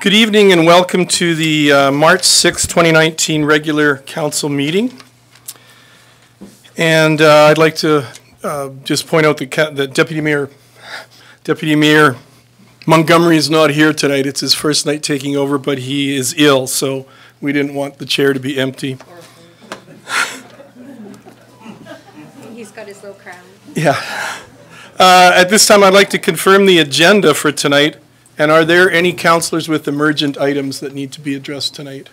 Good evening and welcome to the March 6, 2019 regular council meeting. And I'd like to just point out that Deputy Mayor Montgomery is not here tonight. It's his first night taking over, but he is ill, so we didn't want the chair to be empty. He's got his little crown. Yeah. At this time, I'd like to confirm the agenda for tonight. And are there any councillors with emergent items that need to be addressed tonight?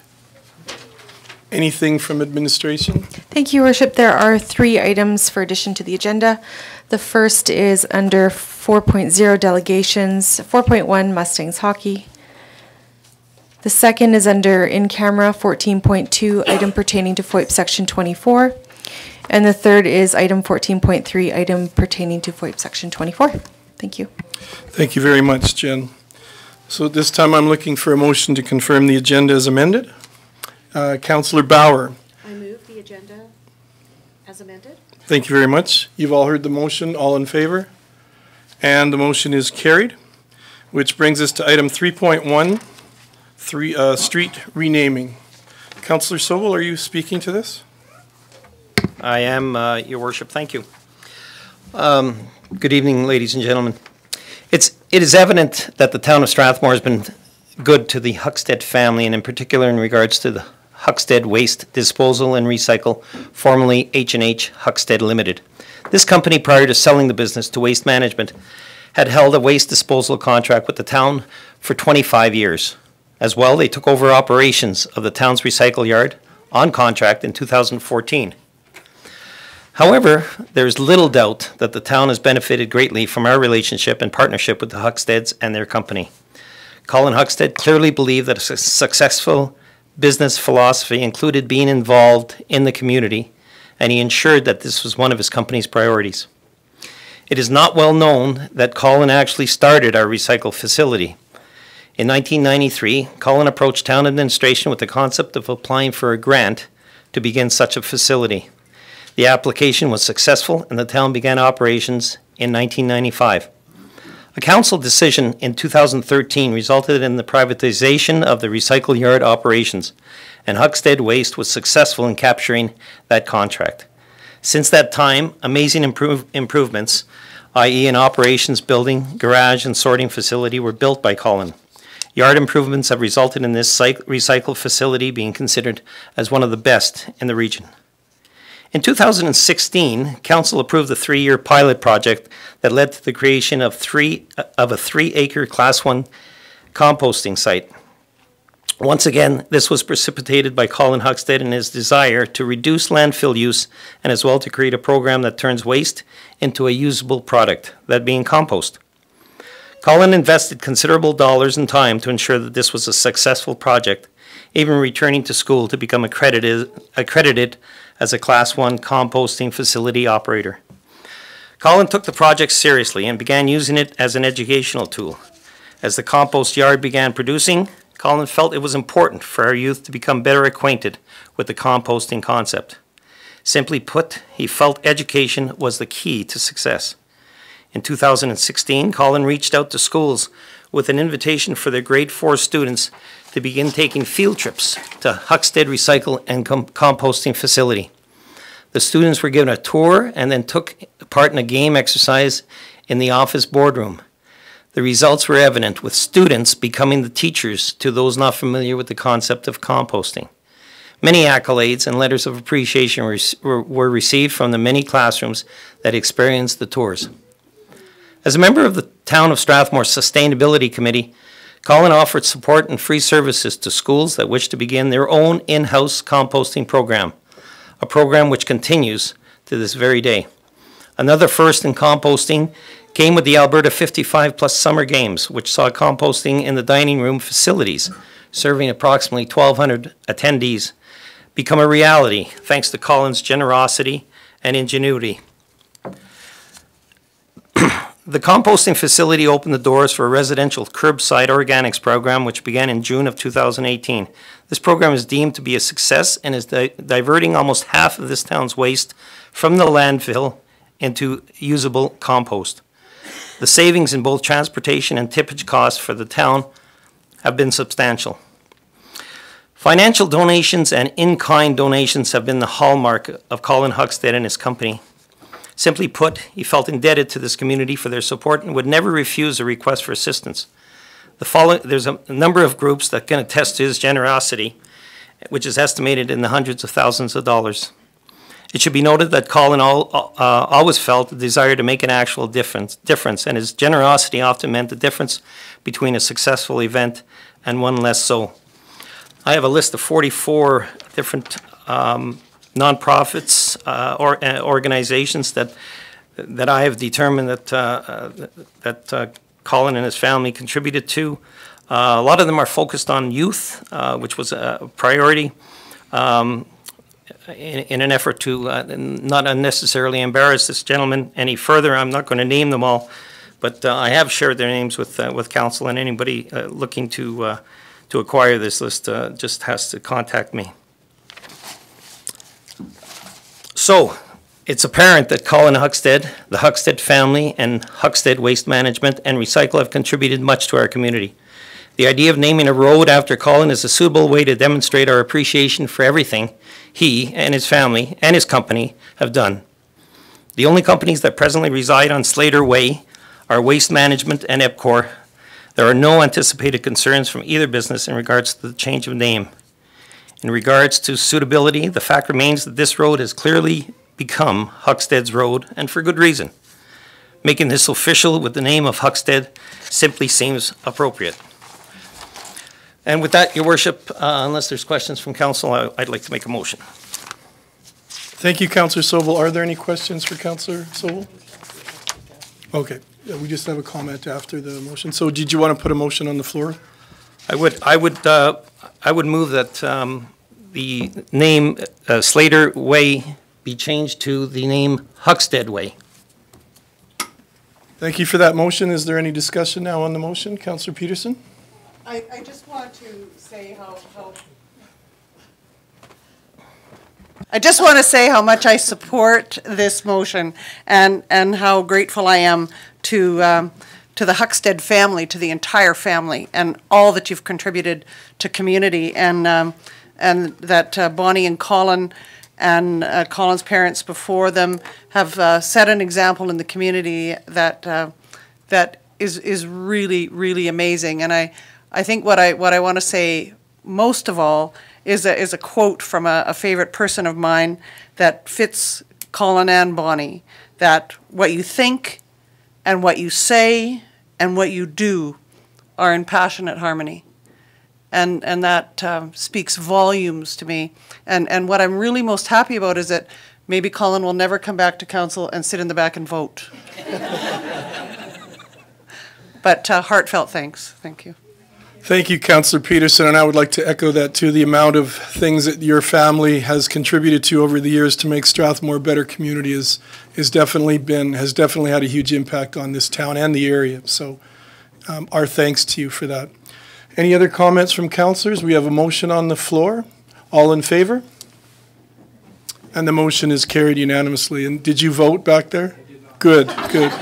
Anything from administration? Thank you, Worship. There are 3 items for addition to the agenda. The first is under 4.0 delegations, 4.1 Mustangs hockey. The second is under in-camera 14.2, item pertaining to FOIP section 24. And the third is item 14.3, item pertaining to FOIP section 24. Thank you. Thank you very much, Jen. So at this time, I'm looking for a motion to confirm the agenda as amended. Councillor Bauer. I move the agenda as amended. Thank you very much. You've all heard the motion. All in favor? And the motion is carried, which brings us to item 3.1, street renaming. Councillor Sobel, are you speaking to this? I am, Your Worship. Thank you. Good evening, ladies and gentlemen. It is evident that the town of Strathmore has been good to the Huckstead family, and in particular in regards to the Huckstead Waste Disposal and Recycle, formerly H&H Huckstead Limited. This company, prior to selling the business to Waste Management, had held a waste disposal contract with the town for 25 years. As well, they took over operations of the town's recycle yard on contract in 2014. However, there is little doubt that the town has benefited greatly from our relationship and partnership with the Hucksteads and their company. Colin Huckstead clearly believed that a successful business philosophy included being involved in the community, and he ensured that this was one of his company's priorities. It is not well known that Colin actually started our recycle facility. In 1993, Colin approached town administration with the concept of applying for a grant to begin such a facility. The application was successful and the town began operations in 1995. A council decision in 2013 resulted in the privatization of the recycle yard operations, and Huckstead Waste was successful in capturing that contract. Since that time, amazing improvements, i.e. an operations building, garage, and sorting facility were built by Colin. Yard improvements have resulted in this recycle facility being considered as one of the best in the region. In 2016, Council approved a 3-year pilot project that led to the creation of a 3-acre Class 1 composting site. Once again, this was precipitated by Colin Huckstead and his desire to reduce landfill use and as well to create a program that turns waste into a usable product, that being compost. Colin invested considerable dollars and time to ensure that this was a successful project, even returning to school to become accredited as a Class 1 composting facility operator. Colin took the project seriously and began using it as an educational tool. As the compost yard began producing, Colin felt it was important for our youth to become better acquainted with the composting concept. Simply put, he felt education was the key to success. In 2016, Colin reached out to schools with an invitation for their grade 4 students to begin taking field trips to Huckstead Recycle and Composting Facility. The students were given a tour and then took part in a game exercise in the office boardroom. The results were evident, with students becoming the teachers to those not familiar with the concept of composting. Many accolades and letters of appreciation were received from the many classrooms that experienced the tours. As a member of the Town of Strathmore Sustainability Committee, Colin offered support and free services to schools that wish to begin their own in-house composting program, a program which continues to this very day. Another first in composting came with the Alberta 55 Plus Summer Games, which saw composting in the dining room facilities, serving approximately 1,200 attendees, become a reality thanks to Colin's generosity and ingenuity. The composting facility opened the doors for a residential curbside organics program, which began in June of 2018. This program is deemed to be a success and is diverting almost half of this town's waste from the landfill into usable compost. The savings in both transportation and tippage costs for the town have been substantial. Financial donations and in-kind donations have been the hallmark of Colin Huckstead and his company. Simply put, he felt indebted to this community for their support and would never refuse a request for assistance. There's a number of groups that can attest to his generosity, which is estimated in the hundreds of thousands of dollars. It should be noted that Colin always felt the desire to make an actual difference, and his generosity often meant the difference between a successful event and one less so. I have a list of 44 different nonprofits or organizations that I have determined that Colin and his family contributed to. A lot of them are focused on youth, which was a priority. In an effort to not unnecessarily embarrass this gentleman any further, I'm not going to name them all, but I have shared their names with council, and anybody looking to acquire this list just has to contact me. So, it's apparent that Colin Huckstead, the Huckstead family, and Huckstead Waste Management and Recycle have contributed much to our community. The idea of naming a road after Colin is a suitable way to demonstrate our appreciation for everything he and his family and his company have done. The only companies that presently reside on Slater Way are Waste Management and EPCOR. There are no anticipated concerns from either business in regards to the change of name. In regards to suitability, the fact remains that this road has clearly become Huckstead's Road, and for good reason. Making this official with the name of Huckstead simply seems appropriate. And with that, Your Worship, unless there's questions from council, I'd like to make a motion. Thank you, Councillor Sobel. Are there any questions for Councillor Sobel? Okay, yeah, we just have a comment after the motion. So did you want to put a motion on the floor? I would move that the name Slater Way be changed to the name Huckstead Way. Thank you for that motion. Is there any discussion now on the motion? Councillor Peterson? I just want to say how much I support this motion, and how grateful I am to the Huckstead family, to the entire family, and all that you've contributed to community, and that Bonnie and Colin and Colin's parents before them have set an example in the community that is really, really amazing. And I think what I want to say most of all is a quote from a favorite person of mine that fits Colin and Bonnie, that what you think and what you say and what you do are in passionate harmony. And that speaks volumes to me. And what I'm really most happy about is that maybe Colin will never come back to council and sit in the back and vote. But heartfelt thanks. Thank you. Thank you, Councillor Peterson, and I would like to echo that too. The amount of things that your family has contributed to over the years to make Strathmore a better community has definitely had a huge impact on this town and the area. So our thanks to you for that. Any other comments from councillors? We have a motion on the floor. All in favor? And the motion is carried unanimously. And did you vote back there? Good, good.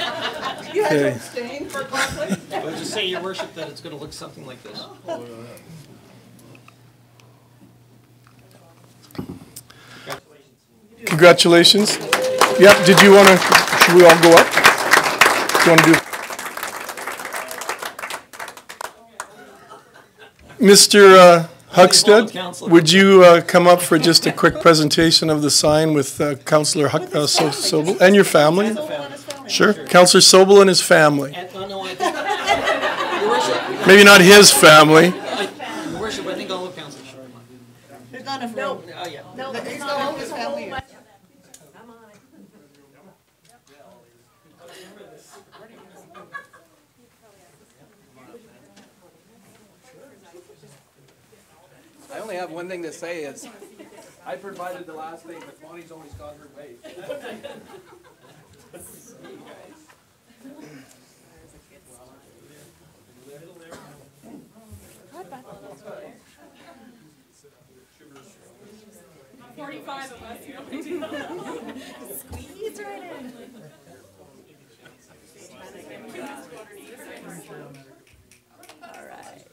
You had to abstain for conflict? I'll just say, Your Worship, that it's going to look something like this. Congratulations. Yep, did you want to, should we all go up? Do you want to do? Mr. Huckstead, would you come up for just a quick presentation of the sign with Councillor Sobel and your family? Sure. Councillor Sobel and his family. Maybe not his family. Your Worship, I think all of council should. There's not enough room. Oh, yeah. No, He's got all his family here. come on. I only have one thing to say is, I provided the last name, but Bonnie's always got her way. Squeeze right in. All right.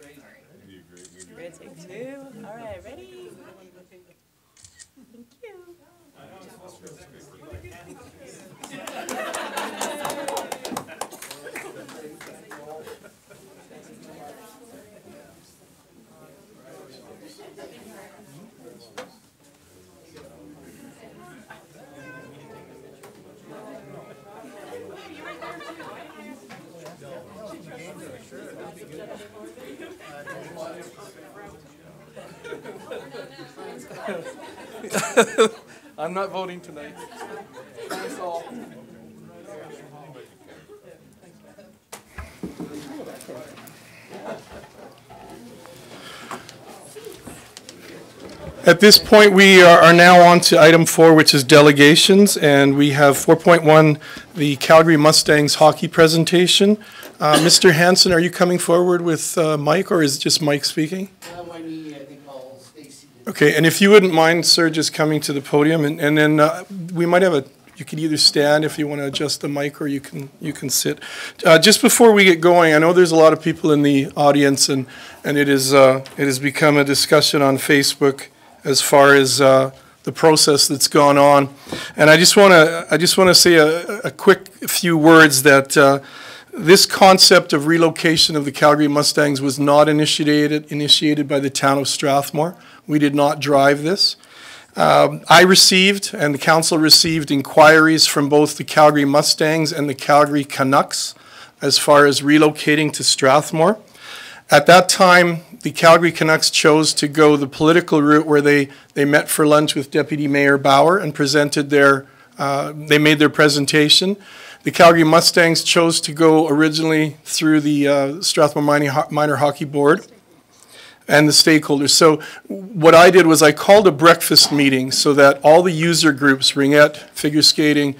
I'm not voting tonight. Thanks all. At this point, we are now on to item 4, which is delegations, and we have 4.1, the Calgary Mustangs hockey presentation. Mr. Hanson, are you coming forward with Mike, or is it just Mike speaking? Okay, and if you wouldn't mind, sir, just coming to the podium, and then we might have you could either stand if you want to adjust the mic, or you can sit. Just before we get going, I know there's a lot of people in the audience, and it has become a discussion on Facebook as far as the process that's gone on, and I just want to say a quick few words that this concept of relocation of the Calgary Mustangs was not initiated by the town of Strathmore. We did not drive this. I received, and the council received, inquiries from both the Calgary Mustangs and the Calgary Canucks as far as relocating to Strathmore. At that time, the Calgary Canucks chose to go the political route, where they met for lunch with Deputy Mayor Bauer and presented they made their presentation. The Calgary Mustangs chose to go originally through the Strathmore Minor Hockey Board and the stakeholders. So what I did was I called a breakfast meeting so that all the user groups, Ringette, Figure Skating,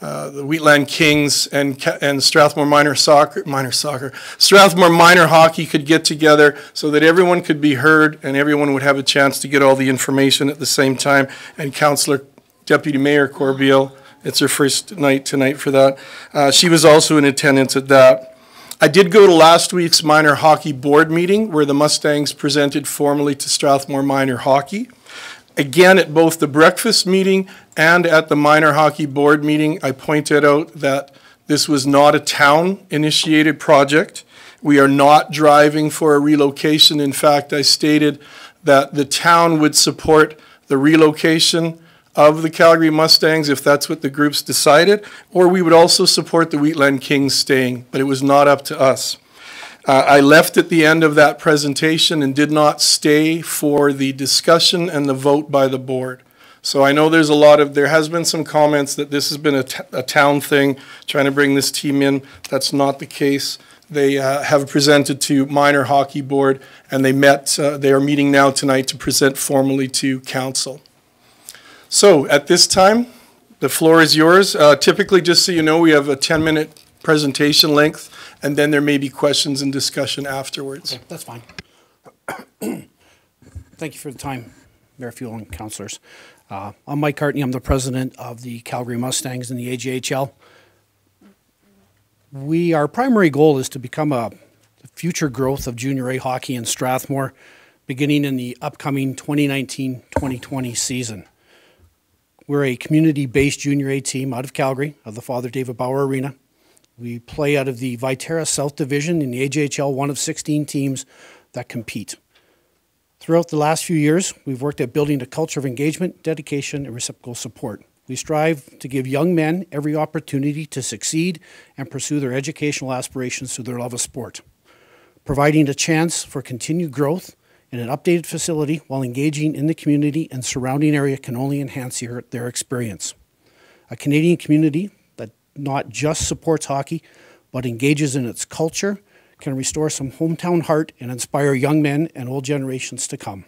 the Wheatland Kings, and Strathmore Strathmore Minor Hockey could get together so that everyone could be heard and everyone would have a chance to get all the information at the same time. And Councillor Deputy Mayor Corbeil, it's her first night tonight for that. She was also in attendance at that. I did go to last week's Minor Hockey Board meeting, where the Mustangs presented formally to Strathmore Minor Hockey. Again, at both the breakfast meeting and at the Minor Hockey Board meeting, I pointed out that this was not a town-initiated project. We are not driving for a relocation. In fact, I stated that the town would support the relocation of the Calgary Mustangs if that's what the groups decided, or we would also support the Wheatland Kings staying, but it was not up to us. I left at the end of that presentation and did not stay for the discussion and the vote by the board. So I know there has been some comments that this has been a town thing, trying to bring this team in. That's not the case. They have presented to Minor Hockey Board, and they are meeting now tonight to present formally to council. So at this time, the floor is yours. Typically, just so you know, we have a 10-minute presentation length, and then there may be questions and discussion afterwards. Okay, that's fine. Thank you for the time, Mayor Fuel and councillors. I'm Mike Cartney. I'm the president of the Calgary Mustangs in the AJHL. Our primary goal is to become a future growth of junior A hockey in Strathmore, beginning in the upcoming 2019-2020 season. We're a community-based junior A team out of Calgary, of the Father David Bauer Arena. We play out of the Viterra South Division in the AJHL, one of 16 teams that compete. Throughout the last few years, we've worked at building a culture of engagement, dedication, and reciprocal support. We strive to give young men every opportunity to succeed and pursue their educational aspirations through their love of sport, providing a chance for continued growth in an updated facility while engaging in the community and surrounding area can only enhance their experience. A Canadian community that not just supports hockey, but engages in its culture, can restore some hometown heart and inspire young men and old generations to come.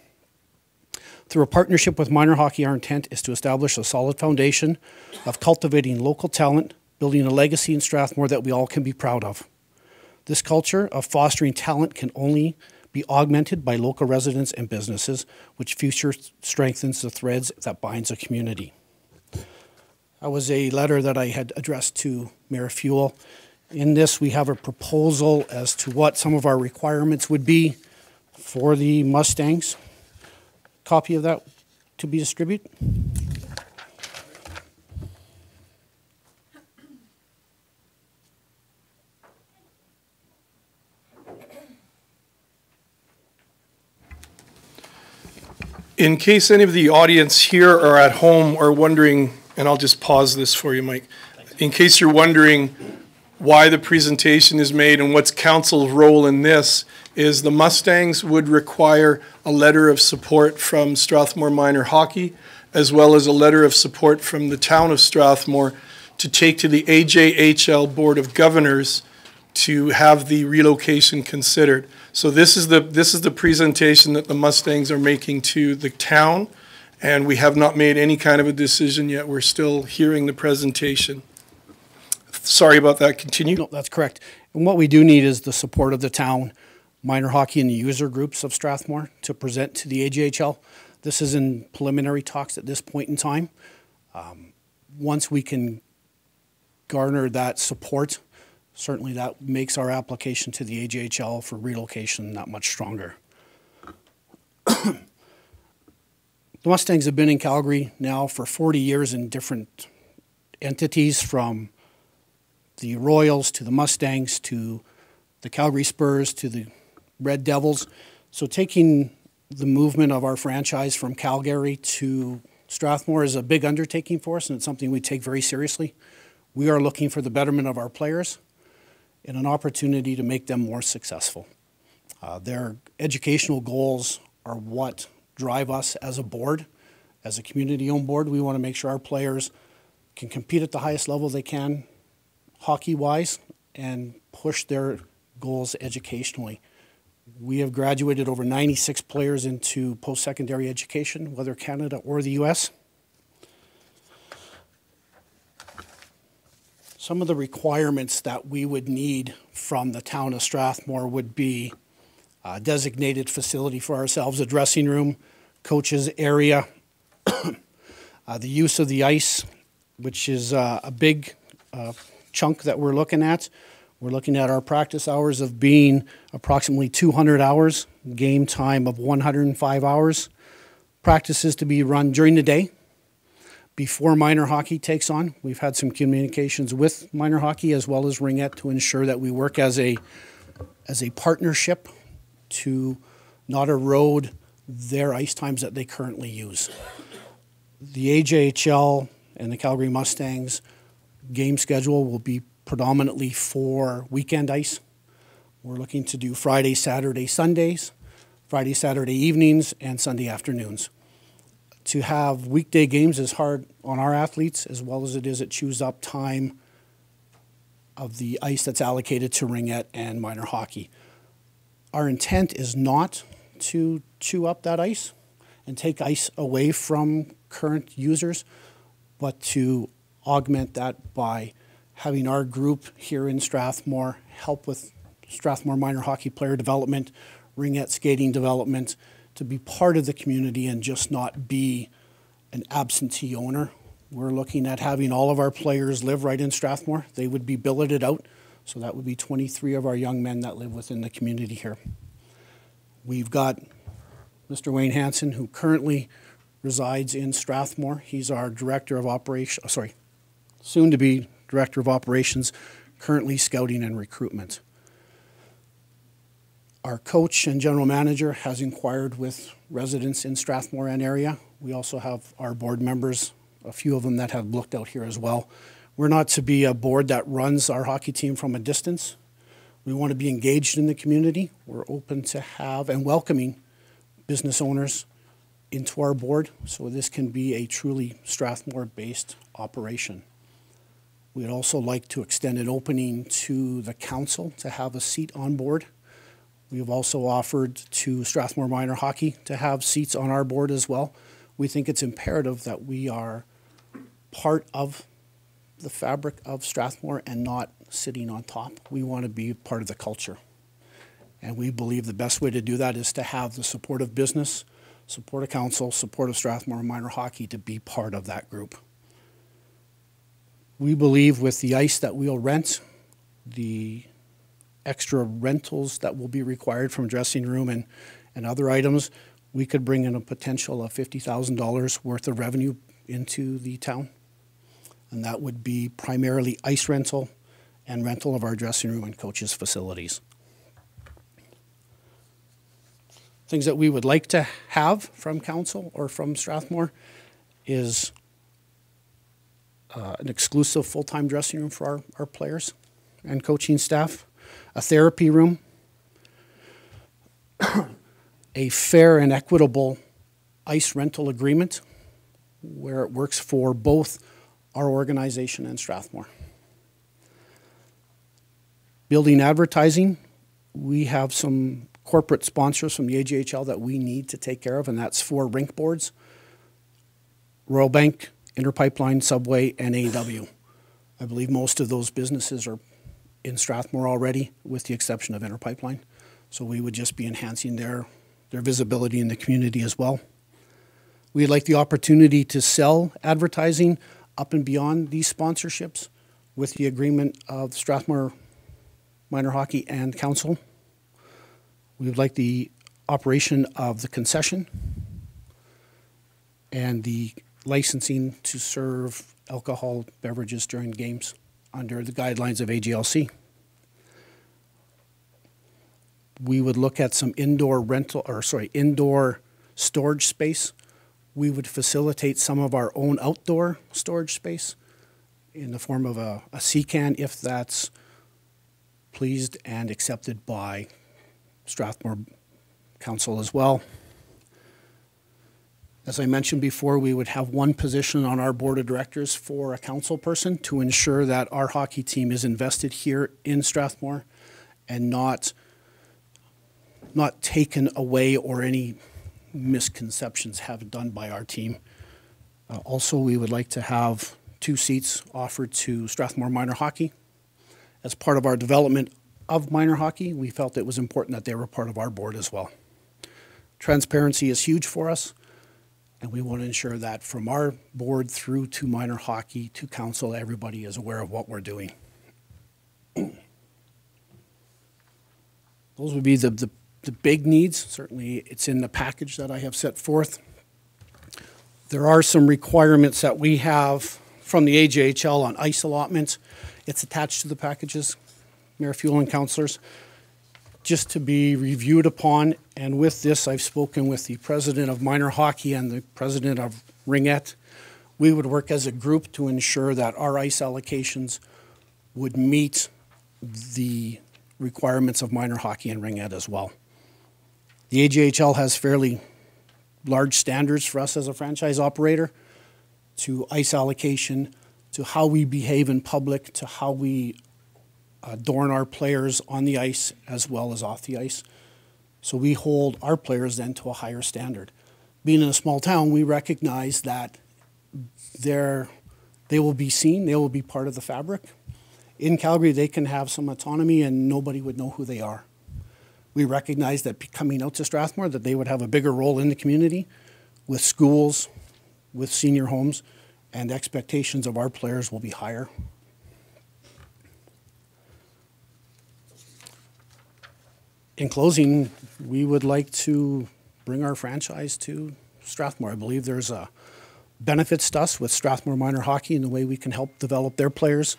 Through a partnership with Minor Hockey, our intent is to establish a solid foundation of cultivating local talent, building a legacy in Strathmore that we all can be proud of. This culture of fostering talent can only be augmented by local residents and businesses, which future strengthens the threads that binds a community. That was a letter that I had addressed to Mayor Fuel. In this, we have a proposal as to what some of our requirements would be for the Mustangs. Copy of that to be distributed. In case any of the audience here or at home are wondering, and I'll just pause this for you, Mike. In case you're wondering why the presentation is made and what's council's role in this is the Mustangs would require a letter of support from Strathmore Minor Hockey, as well as a letter of support from the town of Strathmore to take to the AJHL Board of Governors to have the relocation considered. So this is the presentation that the Mustangs are making to the town, and we have not made any kind of a decision yet. We're still hearing the presentation. Sorry about that. Continue. No, that's correct. And what we do need is the support of the town, minor hockey, and the user groups of Strathmore to present to the AJHL. This is in preliminary talks at this point in time. Once we can garner that support, certainly that makes our application to the AJHL for relocation that much stronger. The Mustangs have been in Calgary now for 40 years in different entities, from the Royals to the Mustangs to the Calgary Spurs to the Red Devils. So taking the movement of our franchise from Calgary to Strathmore is a big undertaking for us, and it's something we take very seriously. We are looking for the betterment of our players and an opportunity to make them more successful. Their educational goals are what drive us as a board, as a community-owned board. We want to make sure our players can compete at the highest level they can, hockey-wise, and push their goals educationally. We have graduated over 96 players into post-secondary education, whether Canada or the US. Some of the requirements that we would need from the town of Strathmore would be a designated facility for ourselves, a dressing room, coaches area, the use of the ice, which is a big chunk that we're looking at. We're looking at our practice hours of being approximately 200 hours, game time of 105 hours. Practices to be run during the day before minor hockey takes on. We've had some communications with minor hockey as well as Ringette to ensure that we work as a partnership to not erode their ice times that they currently use. The AJHL and the Calgary Mustangs game schedule will be predominantly for weekend ice. We're looking to do Friday, Saturday, Sundays, Friday, Saturday evenings, and Sunday afternoons. To have weekday games is hard on our athletes, as well as it is at chews up time of the ice that's allocated to ringette and minor hockey. Our intent is not to chew up that ice and take ice away from current users, but to augment that by having our group here in Strathmore help with Strathmore minor hockey player development, ringette skating development, to be part of the community and just not be an absentee owner. We're looking at having all of our players live right in Strathmore. They would be billeted out, so that would be 23 of our young men that live within the community here. We've got Mr. Wayne Hansen, who currently resides in Strathmore. He's our Director of Operations, soon to be Director of Operations, currently scouting and recruitment. Our coach and general manager has inquired with residents in Strathmore and area. We also have our board members, a few of them that have looked out here as well. We're not to be a board that runs our hockey team from a distance. We want to be engaged in the community. We're open to have and welcoming business owners into our board, so this can be a truly Strathmore-based operation. We'd also like to extend an opening to the council to have a seat on board. We have also offered to Strathmore Minor Hockey to have seats on our board as well. We think it's imperative that we are part of the fabric of Strathmore and not sitting on top. We want to be part of the culture. And we believe the best way to do that is to have the support of business, support of council, support of Strathmore Minor Hockey to be part of that group. We believe with the ice that we'll rent, the extra rentals that will be required from dressing room and other items, we could bring in a potential of $50,000 worth of revenue into the town. And that would be primarily ice rental and rental of our dressing room and coaches' facilities. Things that we would like to have from council or from Strathmore is an exclusive full-time dressing room for our players and coaching staff, a therapy room, a fair and equitable ice rental agreement where it works for both our organization and Strathmore. Building advertising, we have some corporate sponsors from the AJHL that we need to take care of, and that's 4 rink boards: Royal Bank, Interpipeline, Subway, and AEW. I believe most of those businesses are in Strathmore already, with the exception of Interpipeline. So we would just be enhancing their visibility in the community as well. We'd like the opportunity to sell advertising up and beyond these sponsorships with the agreement of Strathmore Minor Hockey and Council. We would like the operation of the concession and the licensing to serve alcohol beverages during games under the guidelines of AGLC. We would look at some indoor storage space. We would facilitate some of our own outdoor storage space in the form of a C-can if that's pleased and accepted by Strathmore Council as well. As I mentioned before, we would have one position on our board of directors for a council person to ensure that our hockey team is invested here in Strathmore and not taken away or any misconceptions have done by our team. Also, we would like to have 2 seats offered to Strathmore Minor Hockey. As part of our development of minor hockey, we felt it was important that they were part of our board as well. Transparency is huge for us, and we want to ensure that from our board through to minor hockey to council, everybody is aware of what we're doing. Those would be the big needs. Certainly it's in the package that I have set forth. There are some requirements that we have from the AJHL on ice allotments. It's attached to the packages, Mayor Fuel and councillors, just to be reviewed upon. And with this, I've spoken with the president of minor hockey and the president of Ringette. We would work as a group to ensure that our ice allocations would meet the requirements of minor hockey and Ringette as well. The AJHL has fairly large standards for us as a franchise operator, to ice allocation, to how we behave in public, to how we adorn our players on the ice as well as off the ice. So we hold our players then to a higher standard. Being in a small town, we recognize that they will be seen, they will be part of the fabric. In Calgary, they can have some autonomy and nobody would know who they are. We recognize that coming out to Strathmore, that they would have a bigger role in the community with schools, with senior homes, and expectations of our players will be higher. In closing, we would like to bring our franchise to Strathmore. I believe there's benefits to us with Strathmore Minor Hockey and the way we can help develop their players.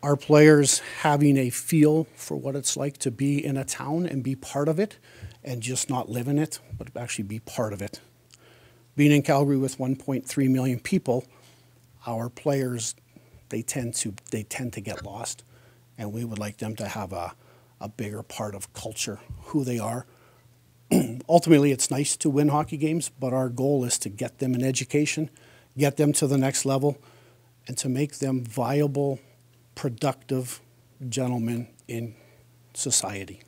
Our players having a feel for what it's like to be in a town and be part of it and just not live in it, but actually be part of it. Being in Calgary with 1.3 million people, our players, they tend to get lost, and we would like them to have a bigger part of culture, who they are. Ultimately, it's nice to win hockey games, but our goal is to get them an education, get them to the next level, and to make them viable, productive gentlemen in society.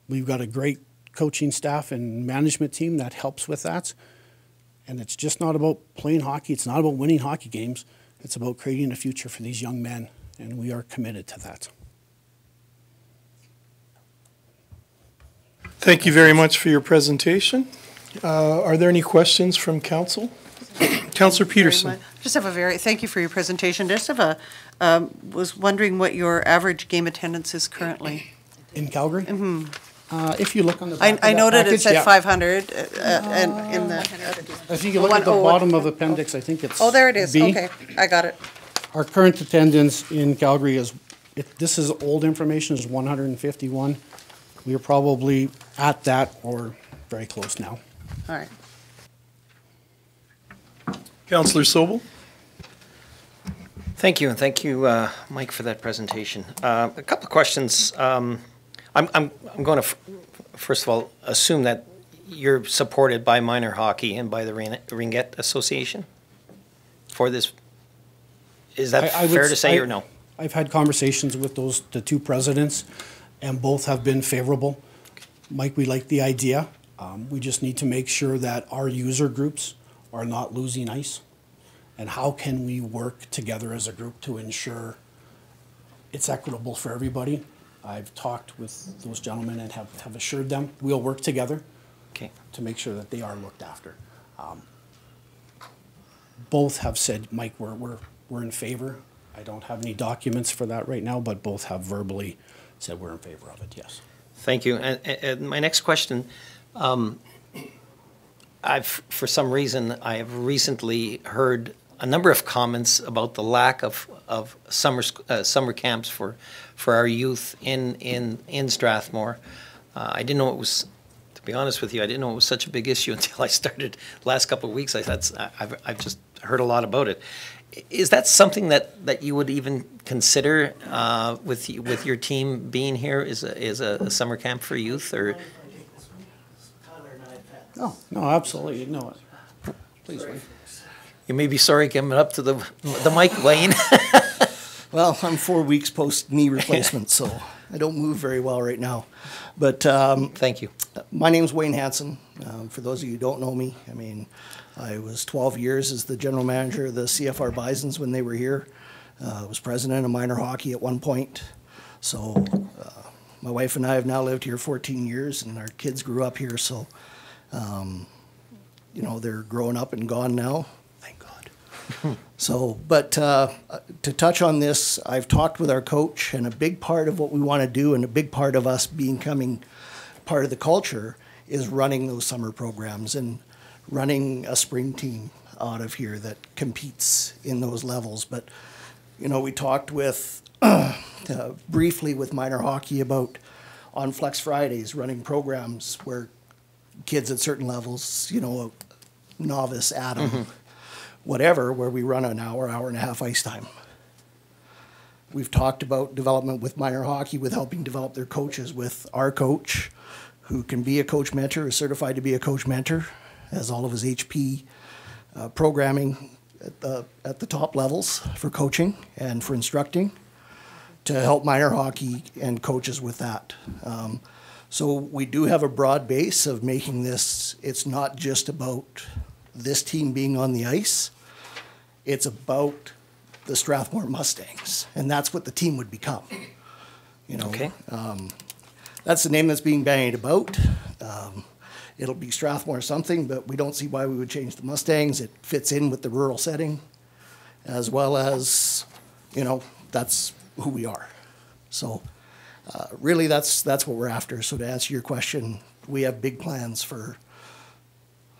We've got a great coaching staff and management team that helps with that. And it's just not about playing hockey. It's not about winning hockey games. It's about creating a future for these young men, and we are committed to that. Thank you very much for your presentation. Are there any questions from council? Councillor Peterson. Thank you for your presentation. Just have was wondering what your average game attendance is currently. In Calgary? Mm-hmm. If you look on the back I noted package, it said yeah. 500, and in the. If you look at the bottom of appendix, I think it's Oh, there it is. B. Okay, I got it. Our current attendance in Calgary is, this is old information, is 151. We are probably at that or very close now. All right. Councillor Sobel. Thank you, and thank you, Mike, for that presentation. A couple of questions. I'm going to, first of all, assume that you're supported by minor hockey and by the Ringette Association for this. Is that I would fair s- to say I- or no? I've had conversations with the two presidents, and both have been favorable. Mike, we like the idea. We just need to make sure that our user groups are not losing ice. And how can we work together as a group to ensure it's equitable for everybody? I've talked with those gentlemen and have assured them we'll work together Okay. to make sure that they are looked after. Both have said, Mike, we're in favor. I don't have any documents for that right now, but both have verbally said we're in favor of it, yes. Thank you. And my next question, for some reason, I have recently heard a number of comments about the lack of summer camps for our youth in Strathmore. I didn't know it was, to be honest with you, I didn't know it was such a big issue until I started last couple of weeks. I've just heard a lot about it. Is that something that you would even consider with your team being here? Is a summer camp for youth, or? No, absolutely, no. Please, Wayne. You may be sorry coming up to the mic, Wayne. Well, I'm 4 weeks post knee replacement, so I don't move very well right now. But Thank you. my name's Wayne Hansen. For those of you who don't know me, I mean, I was 12 years as the general manager of the CFR Bisons when they were here. I was president of minor hockey at one point. So my wife and I have now lived here 14 years, and our kids grew up here. So, you know, they're growing up and gone now. Thank God. So, but to touch on this, I've talked with our coach, and a big part of what we want to do, and a big part of us becoming part of the culture, is running those summer programs and running a spring team out of here that competes in those levels. But, you know, we talked with briefly with minor hockey about on Flex Fridays running programs where kids at certain levels, you know, novice, Adam, whatever, where we run an hour and a half ice time. We've talked about development with minor hockey, with helping develop their coaches, with our coach, who can be a coach mentor, is certified to be a coach mentor, has all of his HP programming at the top levels for coaching and for instructing, to help minor hockey and coaches with that. So we do have a broad base of making this, it's not just about this team being on the ice, it's about the Strathmore Mustangs, and that's what the team would become. You know, Okay. That's the name that's being bandied about. It'll be Strathmore something, but we don't see why we would change the Mustangs. It fits in with the rural setting, as well as, you know, that's who we are. So really that's what we're after. So to answer your question, we have big plans for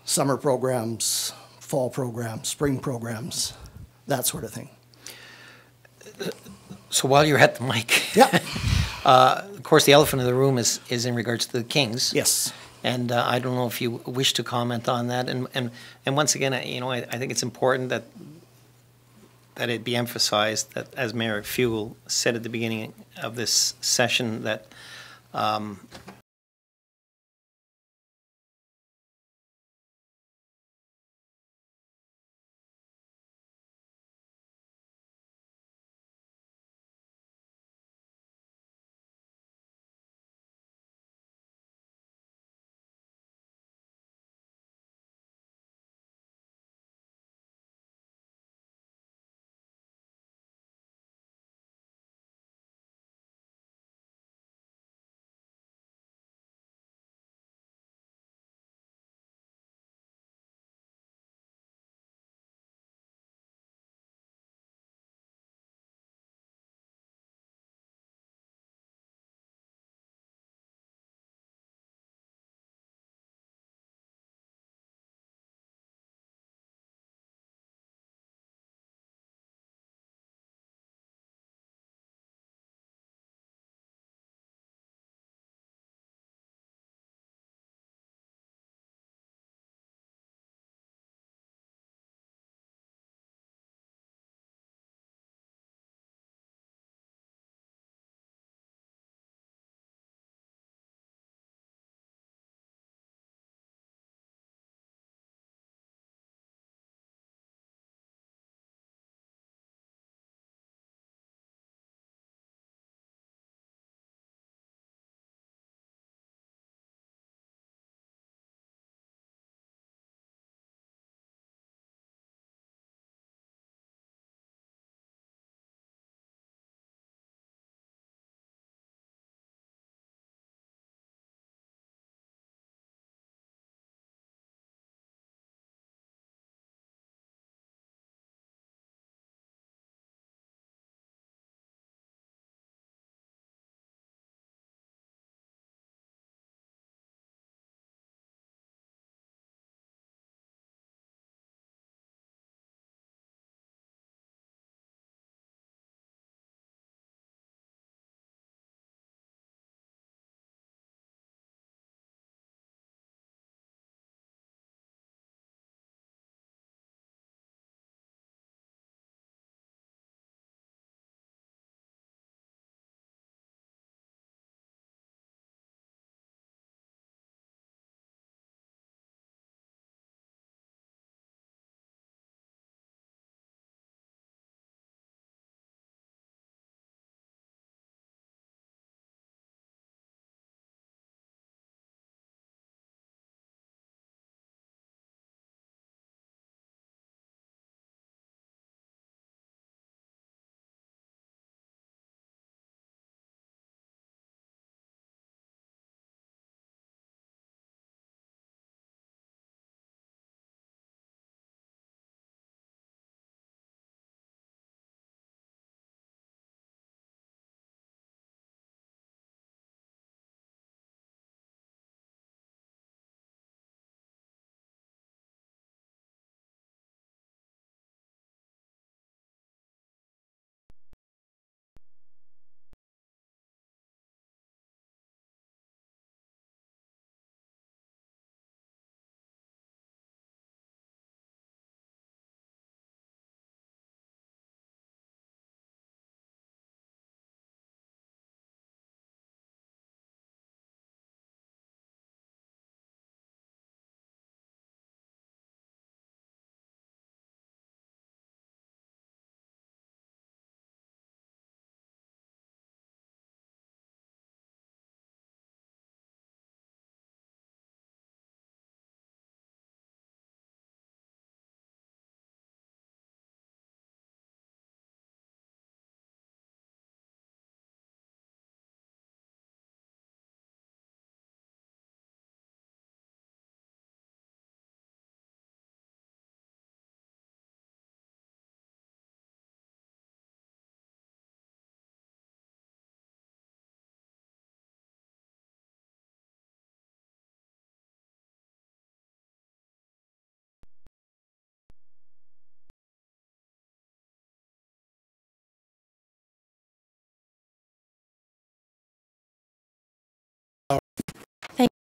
summer programs, fall programs, spring programs, that sort of thing. So while you're at the mic, Yeah. of course, the elephant in the room is in regards to the Kings. Yes. And I don't know if you wish to comment on that. And once again, I think it's important that it be emphasized that, as Mayor Fugel said at the beginning of this session, that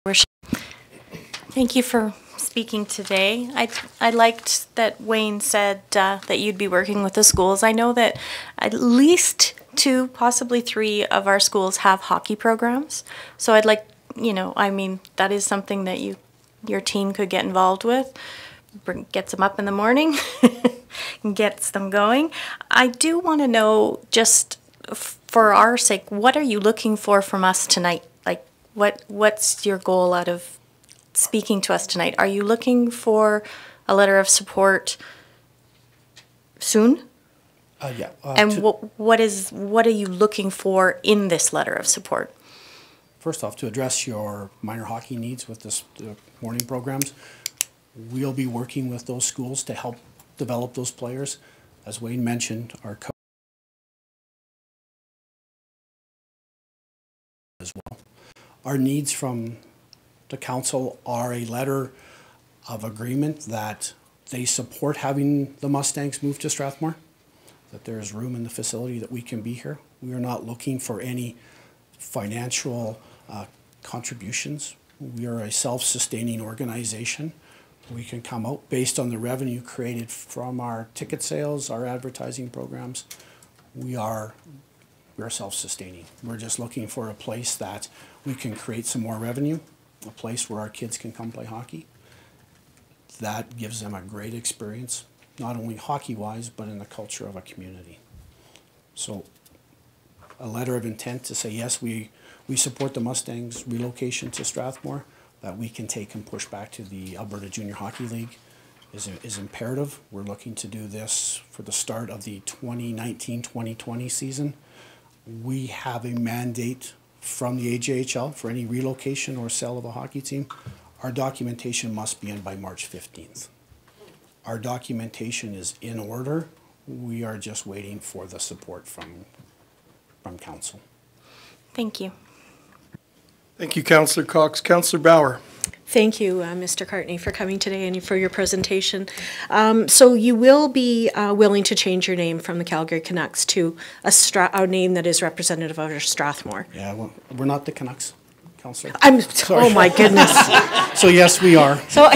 Worship. Thank you for speaking today. I liked that Wayne said that you'd be working with the schools. I know that at least 2, possibly 3 of our schools have hockey programs. So I'd like, I mean, that is something that your team could get involved with. Gets them up in the morning and gets them going. I do want to know, just for our sake, what are you looking for from us tonight? Like, what's your goal out of speaking to us tonight? Are you looking for a letter of support soon? Yeah. And what are you looking for in this letter of support? First off, to address your minor hockey needs with the morning programs, we'll be working with those schools to help develop those players. As Wayne mentioned, our coach as well. Our needs from the council are a letter of agreement that they support having the Mustangs move to Strathmore, that there is room in the facility that we can be here. We are not looking for any financial contributions. We are a self-sustaining organization. We can come out based on the revenue created from our ticket sales, our advertising programs. We are self-sustaining. We're just looking for a place that we can create some more revenue, a place where our kids can come play hockey. That gives them a great experience, not only hockey-wise, but in the culture of a community. So a letter of intent to say, yes, we support the Mustangs' relocation to Strathmore, that we can take and push back to the Alberta Junior Hockey League is imperative. We're looking to do this for the start of the 2019-2020 season. We have a mandate from the AJHL for any relocation or sale of a hockey team. Our documentation must be in by March 15th. Our documentation is in order. We are just waiting for the support from council. Thank you. Thank you, Councillor Cox. Councillor Bauer. Thank you, Mr. Cartney, for coming today and for your presentation. So you will be willing to change your name from the Calgary Canucks to a name that is representative of Strathmore. Yeah, well, we're not the Canucks, Councillor. Oh my goodness. So yes, we are. So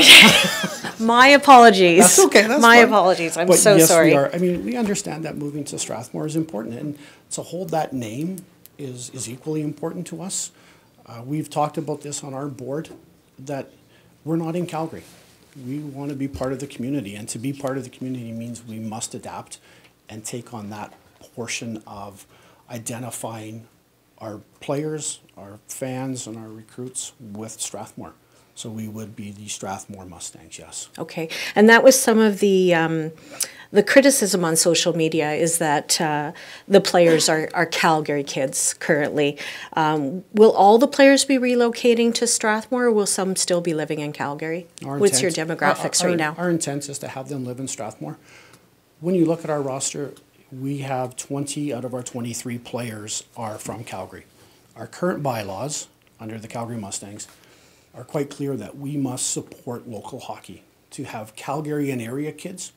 my apologies. That's okay. That's my fine. apologies. I'm But so yes, sorry. we are. I mean, we understand that moving to Strathmore is important, and to hold that name is equally important to us. We've talked about this on our board, that we're not in Calgary. We want to be part of the community, and to be part of the community means we must adapt and take on that portion of identifying our players, our fans, and our recruits with Strathmore. So we would be the Strathmore Mustangs, yes. Okay, and that was some of the criticism on social media, is that the players are Calgary kids currently. Will all the players be relocating to Strathmore, or will some still be living in Calgary? What's your demographics right now? Our intent is to have them live in Strathmore. When you look at our roster, we have 20 out of our 23 players are from Calgary. Our current bylaws under the Calgary Mustangs are quite clear that we must support local hockey. To have Calgary and area kids,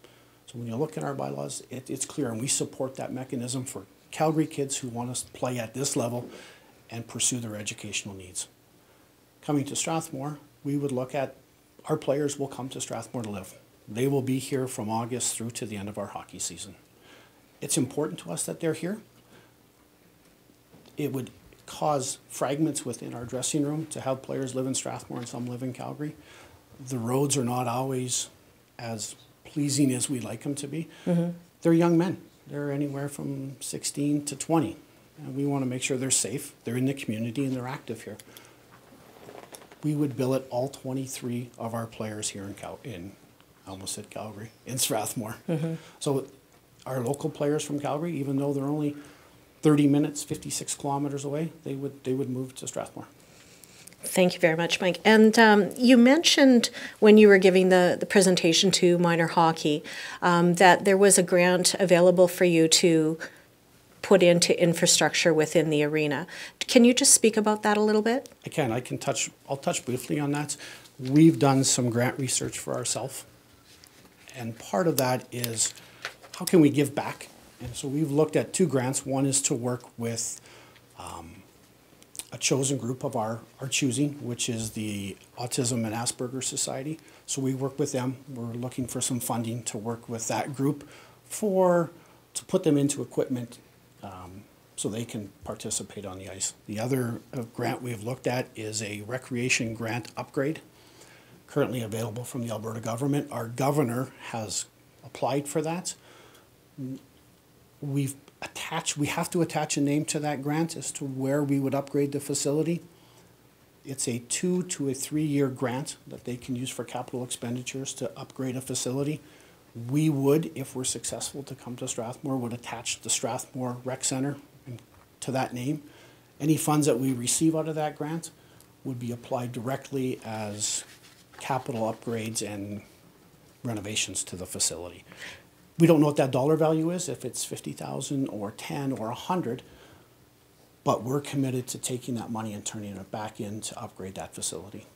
so when you look at our bylaws, it's clear, and we support that mechanism for Calgary kids who want to play at this level and pursue their educational needs. Coming to Strathmore, we would look at, our players will come to Strathmore to live. They will be here from August through to the end of our hockey season. It's important to us that they're here. It would cause fragments within our dressing room to have players live in Strathmore and some live in Calgary. The roads are not always as pleasing as we'd like them to be. Mm-hmm. They're young men. They're anywhere from 16 to 20. And we want to make sure they're safe, they're in the community, and they're active here. We would billet all 23 of our players here in I almost said Calgary, in Strathmore. Mm-hmm. So our local players from Calgary, even though they're only 30 minutes, 56 kilometers away, they would move to Strathmore. Thank you very much, Mike. And you mentioned when you were giving the presentation to minor hockey that there was a grant available for you to put into infrastructure within the arena. Can you just speak about that a little bit? I can. I'll touch briefly on that. We've done some grant research for ourselves, and part of that is how can we give back? And so we've looked at 2 grants. One is to work with a chosen group of our choosing, which is the Autism and Asperger Society. So we work with them. We're looking for some funding to work with that group to put them into equipment so they can participate on the ice. The other grant we've looked at is a recreation grant upgrade, currently available from the Alberta government. Our governor has applied for that. We have to attach a name to that grant as to where we would upgrade the facility. It's a 2 to a 3 year grant that they can use for capital expenditures to upgrade a facility. We would, if we're successful to come to Strathmore, would attach the Strathmore Rec Center to that name. Any funds that we receive out of that grant would be applied directly as capital upgrades and renovations to the facility. We don't know what that dollar value is, if it's 50,000 or 10 or 100, but we're committed to taking that money and turning it back in to upgrade that facility.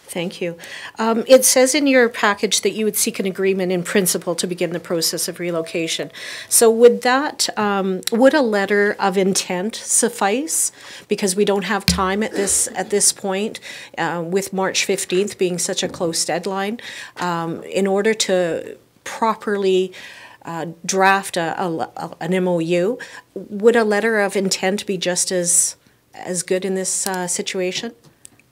Thank you. It says in your package that you would seek an agreement in principle to begin the process of relocation. So would a letter of intent suffice? Because we don't have time at this point, with March 15th being such a close deadline, in order to properly draft an MOU. Would a letter of intent be just as good in this situation?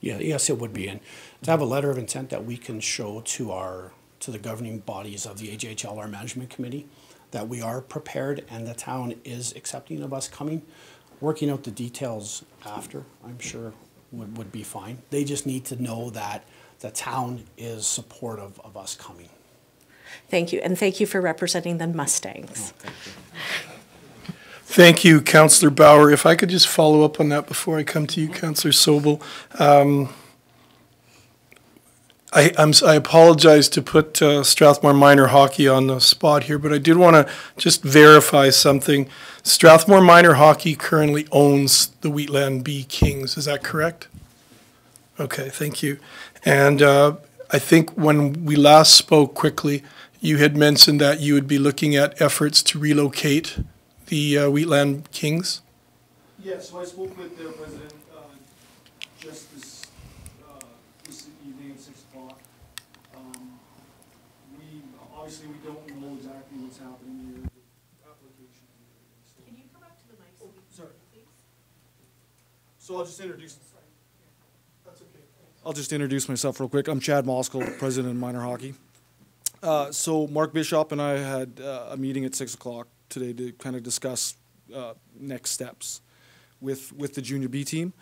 Yeah, yes, it would be. And to have a letter of intent that we can show to the governing bodies of the AJHLR Management Committee that we are prepared and the town is accepting of us coming. Working out the details after, I'm sure, would be fine. They just need to know that the town is supportive of us coming. Thank you, and thank you for representing the Mustangs. Oh, thank you. Thank you, Councillor Bauer. If I could just follow up on that before I come to you, Councillor Sobel. I apologize to put Strathmore Minor Hockey on the spot here, but I did want to just verify something. Strathmore Minor Hockey currently owns the Wheatland B Kings, is that correct? Okay, thank you. And I think when we last spoke quickly, you had mentioned that you would be looking at efforts to relocate the Wheatland Kings? Yes, so I spoke with their president just this evening at 6 o'clock. Obviously we don't know exactly what's happening here, the application. Can you come up to the mic so we can sorry. please? So I'll just introduce. That's okay. I'll just introduce myself real quick. I'm Chad Moskal, president of Minor Hockey. So Mark Bishop and I had a meeting at 6 o'clock today to kind of discuss next steps with the junior B team.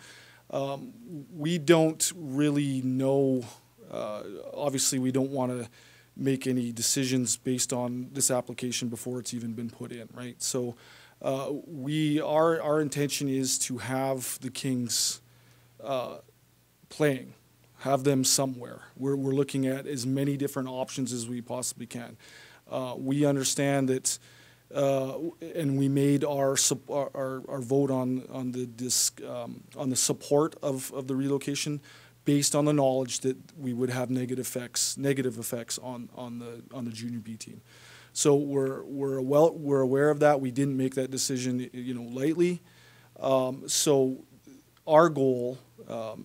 We don't really know, obviously we don't want to make any decisions based on this application before it's even been put in, right? So our intention is to have the Kings playing, have them somewhere. We're looking at as many different options as we possibly can. We understand that, and we made our vote on the support of the relocation based on the knowledge that we would have negative effects on the junior B team. So we're aware of that. We didn't make that decision, lightly. So our goal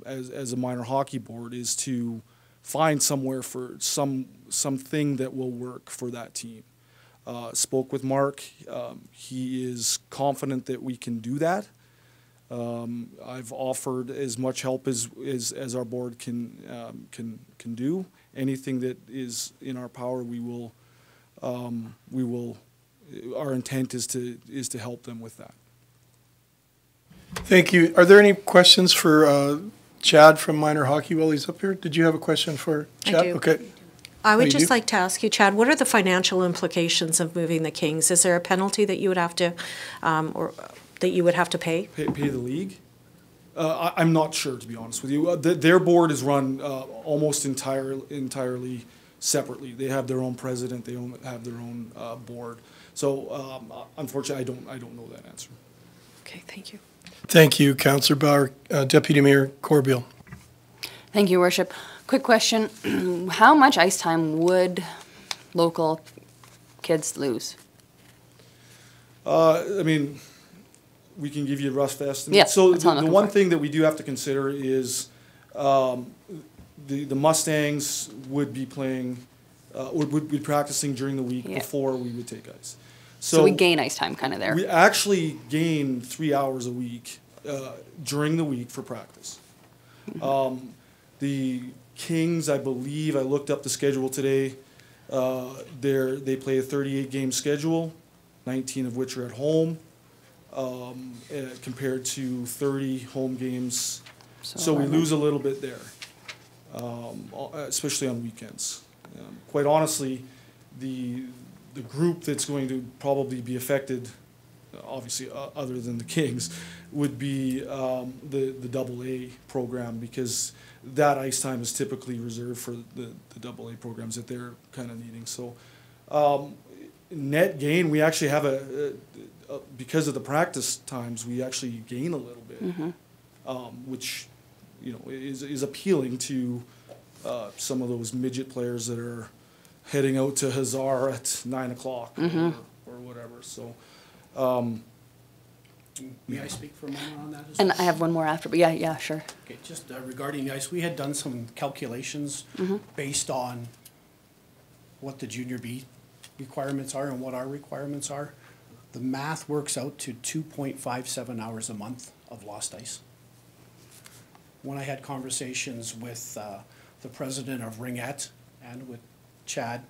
as a minor hockey board is to find somewhere for something that will work for that team. Spoke with Mark. He is confident that we can do that. I've offered as much help as our board can do. Anything that is in our power, we will. Our intent is to help them with that. Thank you. Are there any questions for Chad from Minor Hockey while he's up here? Did you have a question for Chad? I do. Okay. I would just like to ask you, Chad, what are the financial implications of moving the Kings? Is there a penalty that you would have to, or that you would have to pay? Pay the league? I'm not sure, to be honest with you. Their board is run almost entirely separately. They have their own president. They have their own board. So unfortunately, I don't know that answer. Okay, thank you. Thank you, Councillor Bauer. Deputy Mayor Corbeil. Thank you, Worship. Quick question. How much ice time would local kids lose? I mean, we can give you a rough estimate. Yeah, So that's what I'm the looking one for. thing that we do have to consider is the Mustangs would be playing, would be practicing during the week Yeah. before we would take ice. So we gain ice time kind of there. We actually gain 3 hours a week during the week for practice. The Kings, I believe, I looked up the schedule today. They play a 38-game schedule, 19 of which are at home, compared to 30 home games. So we lose a little bit there, especially on weekends. Quite honestly, the group that's going to probably be affected, obviously other than the Kings, would be the AA program, because that ice time is typically reserved for the AA programs that they're kind of needing. So net gain, we actually have because of the practice times, we actually gain a little bit, which is appealing to some of those midget players that are heading out to Hazar at 9 o'clock or whatever. So. May I speak for a moment on that as And well? I have one more after, but yeah, sure. Okay, just regarding the ice, we had done some calculations based on what the junior B requirements are and what our requirements are. The math works out to 2.57 hours a month of lost ice. When I had conversations with the president of Ringette and with Chad,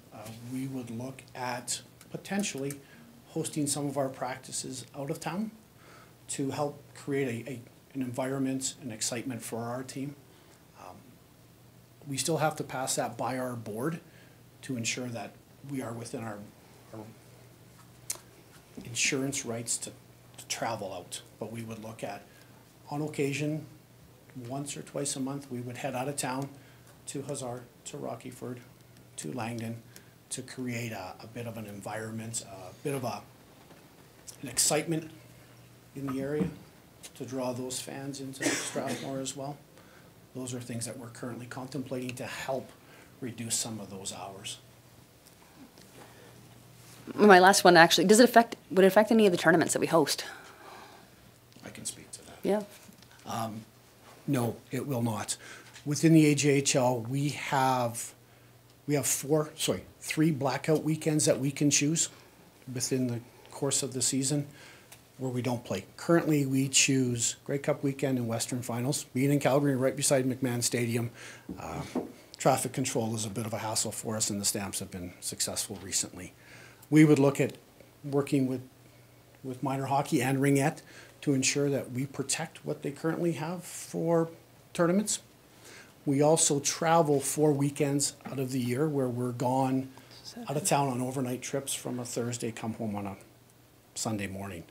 we would look at potentially hosting some of our practices out of town to help create an environment and excitement for our team. We still have to pass that by our board to ensure that we are within our insurance rights to travel out. But we would look at, on occasion, once or twice a month, we would head out of town to Hazard, to Rockyford, to Langdon, to create a bit of an environment, a bit of an excitement in the area to draw those fans into Strathmore as well. Those are things that we're currently contemplating to help reduce some of those hours. My last one, actually, would it affect any of the tournaments that we host? I can speak to that. Yeah. No, it will not. Within the AJHL, we have three blackout weekends that we can choose within the course of the season where we don't play. Currently, we choose Grey Cup weekend and Western Finals. Being in Calgary, right beside McMahon Stadium, traffic control is a bit of a hassle for us, and the Stamps have been successful recently. We would look at working with minor hockey and Ringette to ensure that we protect what they currently have for tournaments. We also travel 4 weekends out of the year where we're gone out of town on overnight trips from a Thursday, come home on a Sunday morning.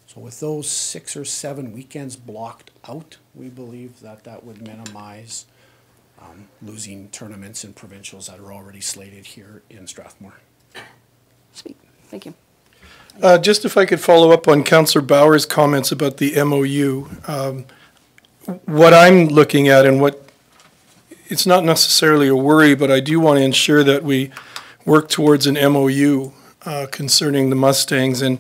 So with those 6 or 7 weekends blocked out, we believe that would minimize losing tournaments and provincials that are already slated here in Strathmore. Sweet. Thank you. Just if I could follow up on Councillor Bauer's comments about the MOU. What I'm looking at and it's not necessarily a worry, but I do want to ensure that we work towards an MOU concerning the Mustangs, and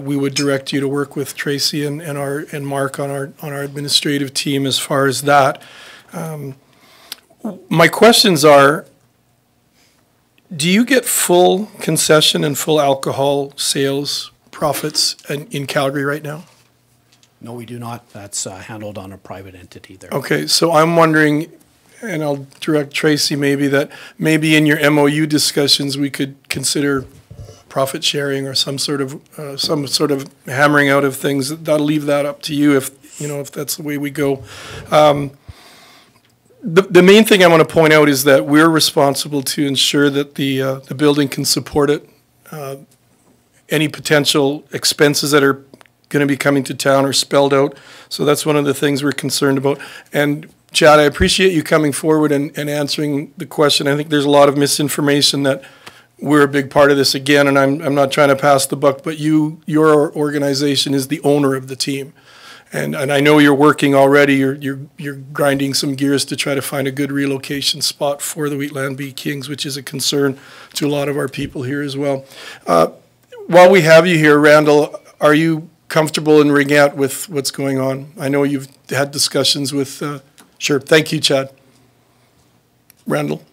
we would direct you to work with Tracy and Mark on our administrative team as far as that. My questions are, do you get full concession and full alcohol sales profits in Calgary right now? No, we do not. That's handled on a private entity there. Okay, so I'm wondering, and I'll direct Tracy maybe in your MOU discussions, we could consider profit sharing or some sort of hammering out of things. I'll leave that up to you if that's the way we go. The main thing I want to point out is that we're responsible to ensure that the building can support it. Any potential expenses that are going to be coming to town are spelled out. So that's one of the things we're concerned about. And Chad, I appreciate you coming forward and answering the question. I think there's a lot of misinformation that we're a big part of this again, and I'm not trying to pass the buck, but your organization is the owner of the team. And I know you're working already, you're grinding some gears to try to find a good relocation spot for the Wheatland Bee Kings, which is a concern to a lot of our people here as well. While we have you here, Randall, are you comfortable in ring out with what's going on. I know you've had discussions with, sure, thank you, Chad. Randall?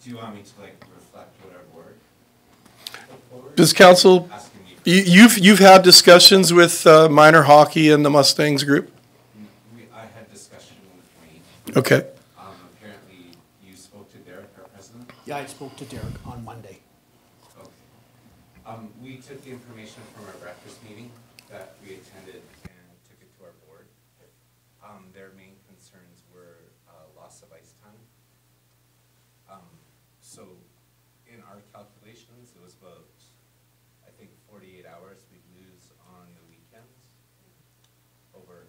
Do you want me to like reflect what our board? Does council, you've had discussions with minor hockey and the Mustangs group? I had discussion with Wayne. Okay. Apparently you spoke to Derek, our president? Yeah, I spoke to Derek on Monday. Okay. We took the information from our breakfast meeting that we attended and took it to our board. Their main concerns were loss of ice time. So in our calculations, it was about, I think, 48 hours we'd lose on the weekends over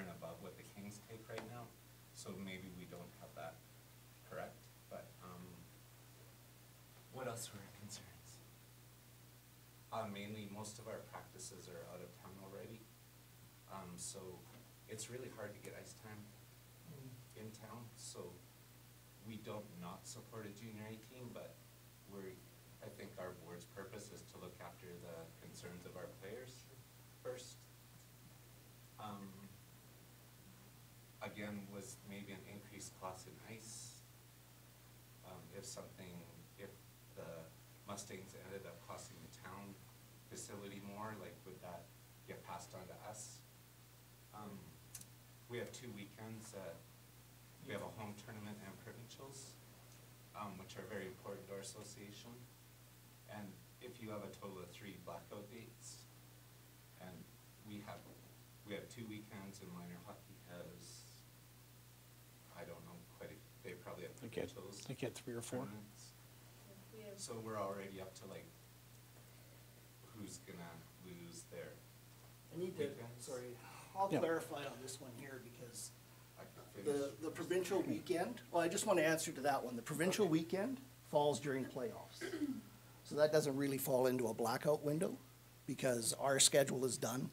and above what the Kings take right now. So maybe we don't have that correct, but what else were our concerns? Mainly, most of our practices are out of town already, so it's really hard to get ice time in town. So we don't not support a junior A team, but I think our board's purpose is to look after the concerns of our players first. Again, was maybe an increased cost in ice. If the Mustangs ended up costing the town facility more, like would that get passed on to us? We have 2 weekends. We have a home tournament and provincials, which are very important to our association. And if you have a total of 3 blackout dates, and we have 2 weekends, and minor hockey has, I don't know, they probably have provincials. They get 3 or 4. Tournaments. So we're already up to like, who's gonna lose their I need to, weekends? sorry, I'll Yeah. clarify on this one here because I could finish. the provincial weekend, well, I just want to answer to that one. The provincial weekend falls during playoffs. So that doesn't really fall into a blackout window because our schedule is done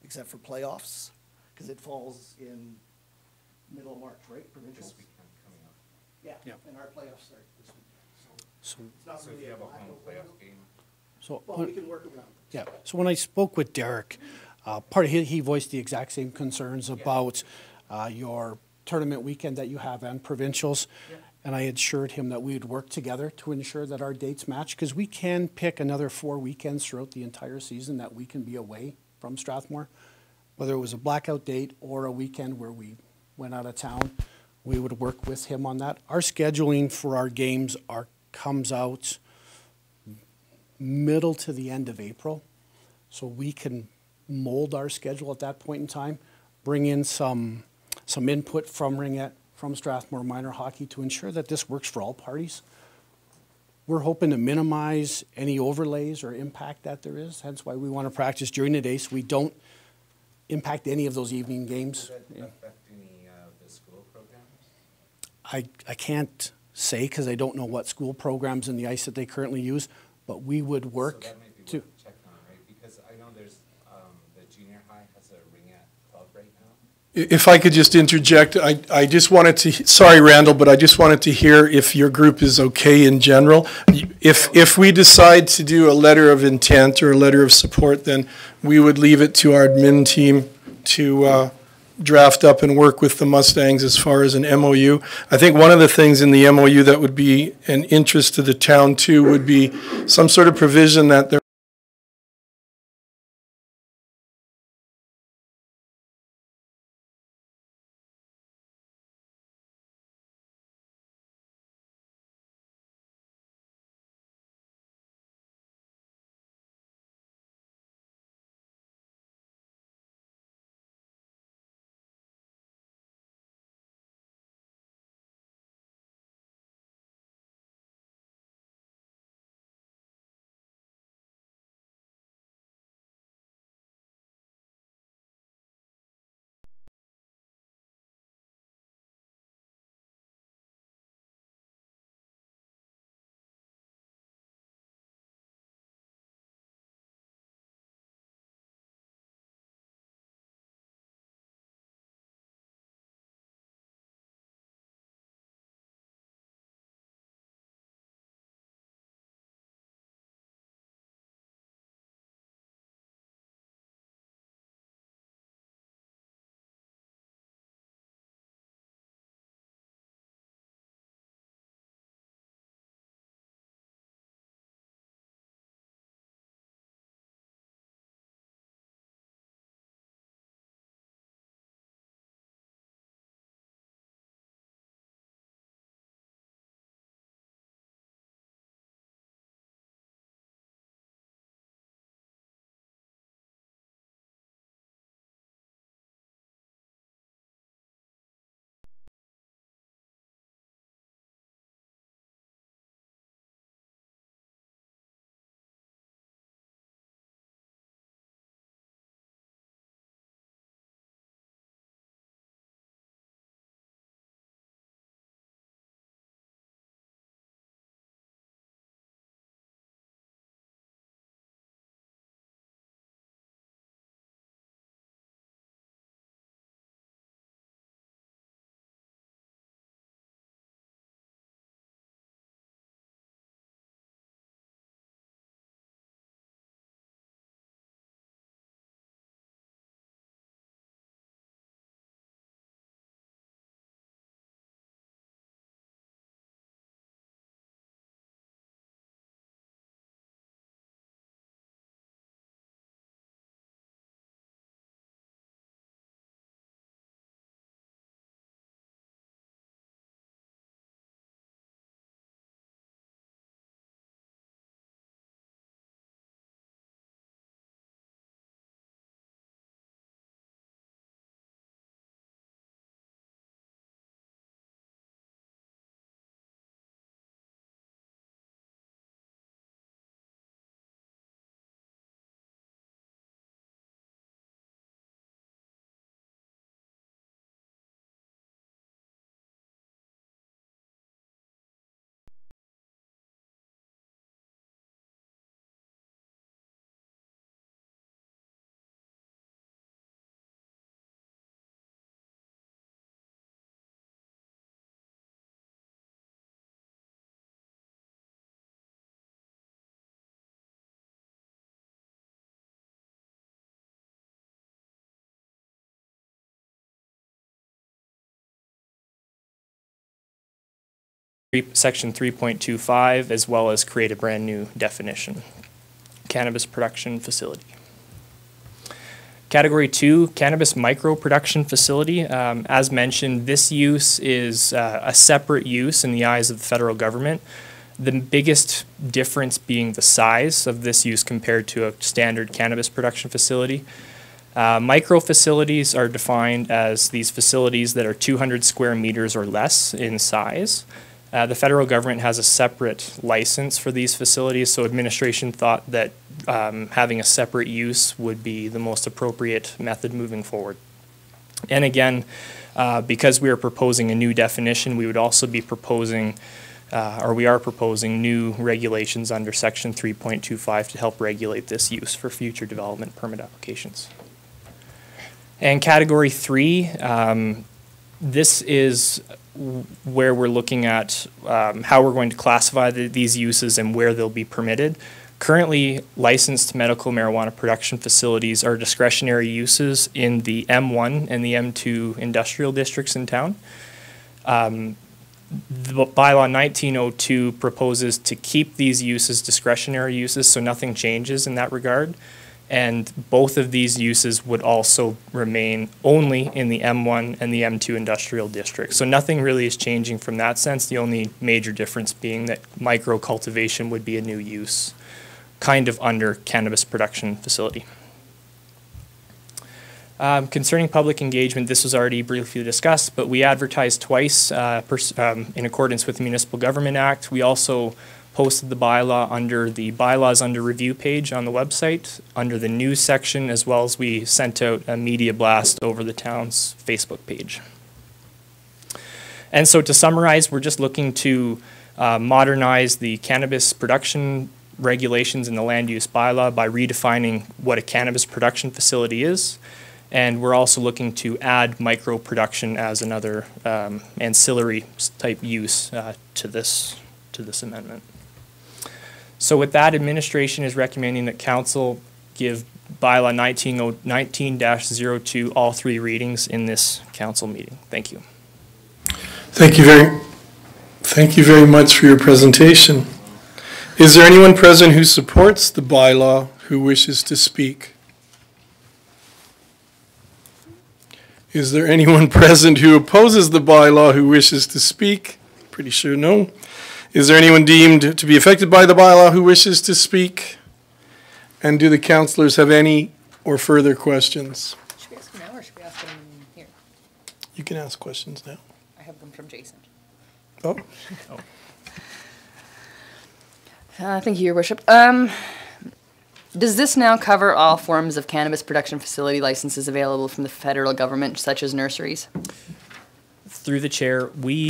except for playoffs, because it falls in middle of March, right, provincials? This weekend coming up. Yeah, Yeah. and our playoffs start this weekend, so So, it's not So if really you a have a home blackout window. playoff game, so, Well, we can work around it. yeah, so when I spoke with Derek, part of he voiced the exact same concerns about your tournament weekend that you have and provincials. And I assured him that we would work together to ensure that our dates match, because we can pick another 4 weekends throughout the entire season that we can be away from Strathmore. Whether it was a blackout date or a weekend where we went out of town, we would work with him on that. Our scheduling for our games comes out middle to the end of April, so we can mold our schedule at that point in time, bring in some input from Ringette, from Strathmore minor hockey to ensure that this works for all parties. We're hoping to minimize any overlays or impact that there is, hence why we want to practice during the day so we don't impact any of those evening games. does that affect any of the school programs? I can't say because I don't know what school programs and the ice that they currently use, but we would work So that might be to. worth checking on, right? Because I know there's, the junior high has a ringette club right now. If I could just interject, I just wanted to, sorry, Randall, but I just wanted to hear if your group is okay in general. If we decide to do a letter of intent or a letter of support, then we would leave it to our admin team to draft up and work with the Mustangs as far as an MOU. I think one of the things in the MOU that would be an interest to the town too would be some sort of provision that there Section 3.25, as well as create a brand new definition. Cannabis production facility. Category 2, cannabis micro production facility. As mentioned, this use is a separate use in the eyes of the federal government. The biggest difference being the size of this use compared to a standard cannabis production facility. Micro facilities are defined as these facilities that are 200 square meters or less in size. The federal government has a separate license for these facilities, so administration thought that having a separate use would be the most appropriate method moving forward. And again, because we are proposing a new definition, we would also be proposing, or we are proposing new regulations under Section 3.25 to help regulate this use for future development permit applications. And Category 3, this is where we're looking at how we're going to classify these uses and where they'll be permitted. Currently, licensed medical marijuana production facilities are discretionary uses in the M1 and the M2 industrial districts in town. The bylaw 1902 proposes to keep these uses discretionary uses, so nothing changes in that regard. And both of these uses would also remain only in the M1 and the M2 industrial district. So nothing really is changing from that sense, the only major difference being that micro cultivation would be a new use, kind of under cannabis production facility. Concerning public engagement, this was already briefly discussed, but we advertised twice in accordance with the Municipal Government Act. We also posted the bylaw under the bylaws under review page on the website, under the news section, as well as we sent out a media blast over the town's Facebook page. And so to summarize, we're just looking to modernize the cannabis production regulations in the land use bylaw by redefining what a cannabis production facility is. And we're also looking to add micro production as another ancillary type use to this amendment. So with that, administration is recommending that council give bylaw 19-02 all three readings in this council meeting. Thank you. Thank you very much for your presentation. Is there anyone present who supports the bylaw who wishes to speak? Is there anyone present who opposes the bylaw who wishes to speak? Pretty sure no. Is there anyone deemed to be affected by the bylaw who wishes to speak? And do the councillors have any or further questions? Should we ask them now or should we ask them here? You can ask questions now. I have them from Jason. Oh. Thank you, Your Worship. Does this now cover all forms of cannabis production facility licenses available from the federal government, such as nurseries? Through the chair, we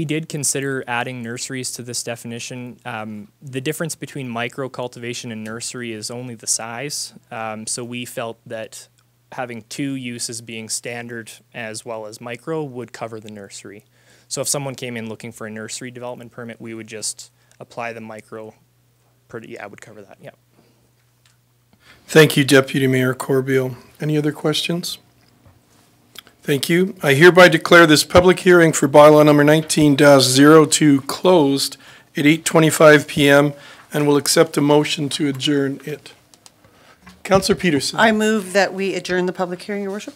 did consider adding nurseries to this definition. The difference between micro cultivation and nursery is only the size. So we felt that having two uses being standard as well as micro would cover the nursery. So if someone came in looking for a nursery development permit, we would just apply the micro. Yeah, I would cover that, yeah. Thank you, Deputy Mayor Corbeil. Any other questions? Thank you. I hereby declare this public hearing for bylaw number 19-02 closed at 8:25 p.m. and will accept a motion to adjourn it. Councillor Peterson. I move that we adjourn the public hearing, Your Worship.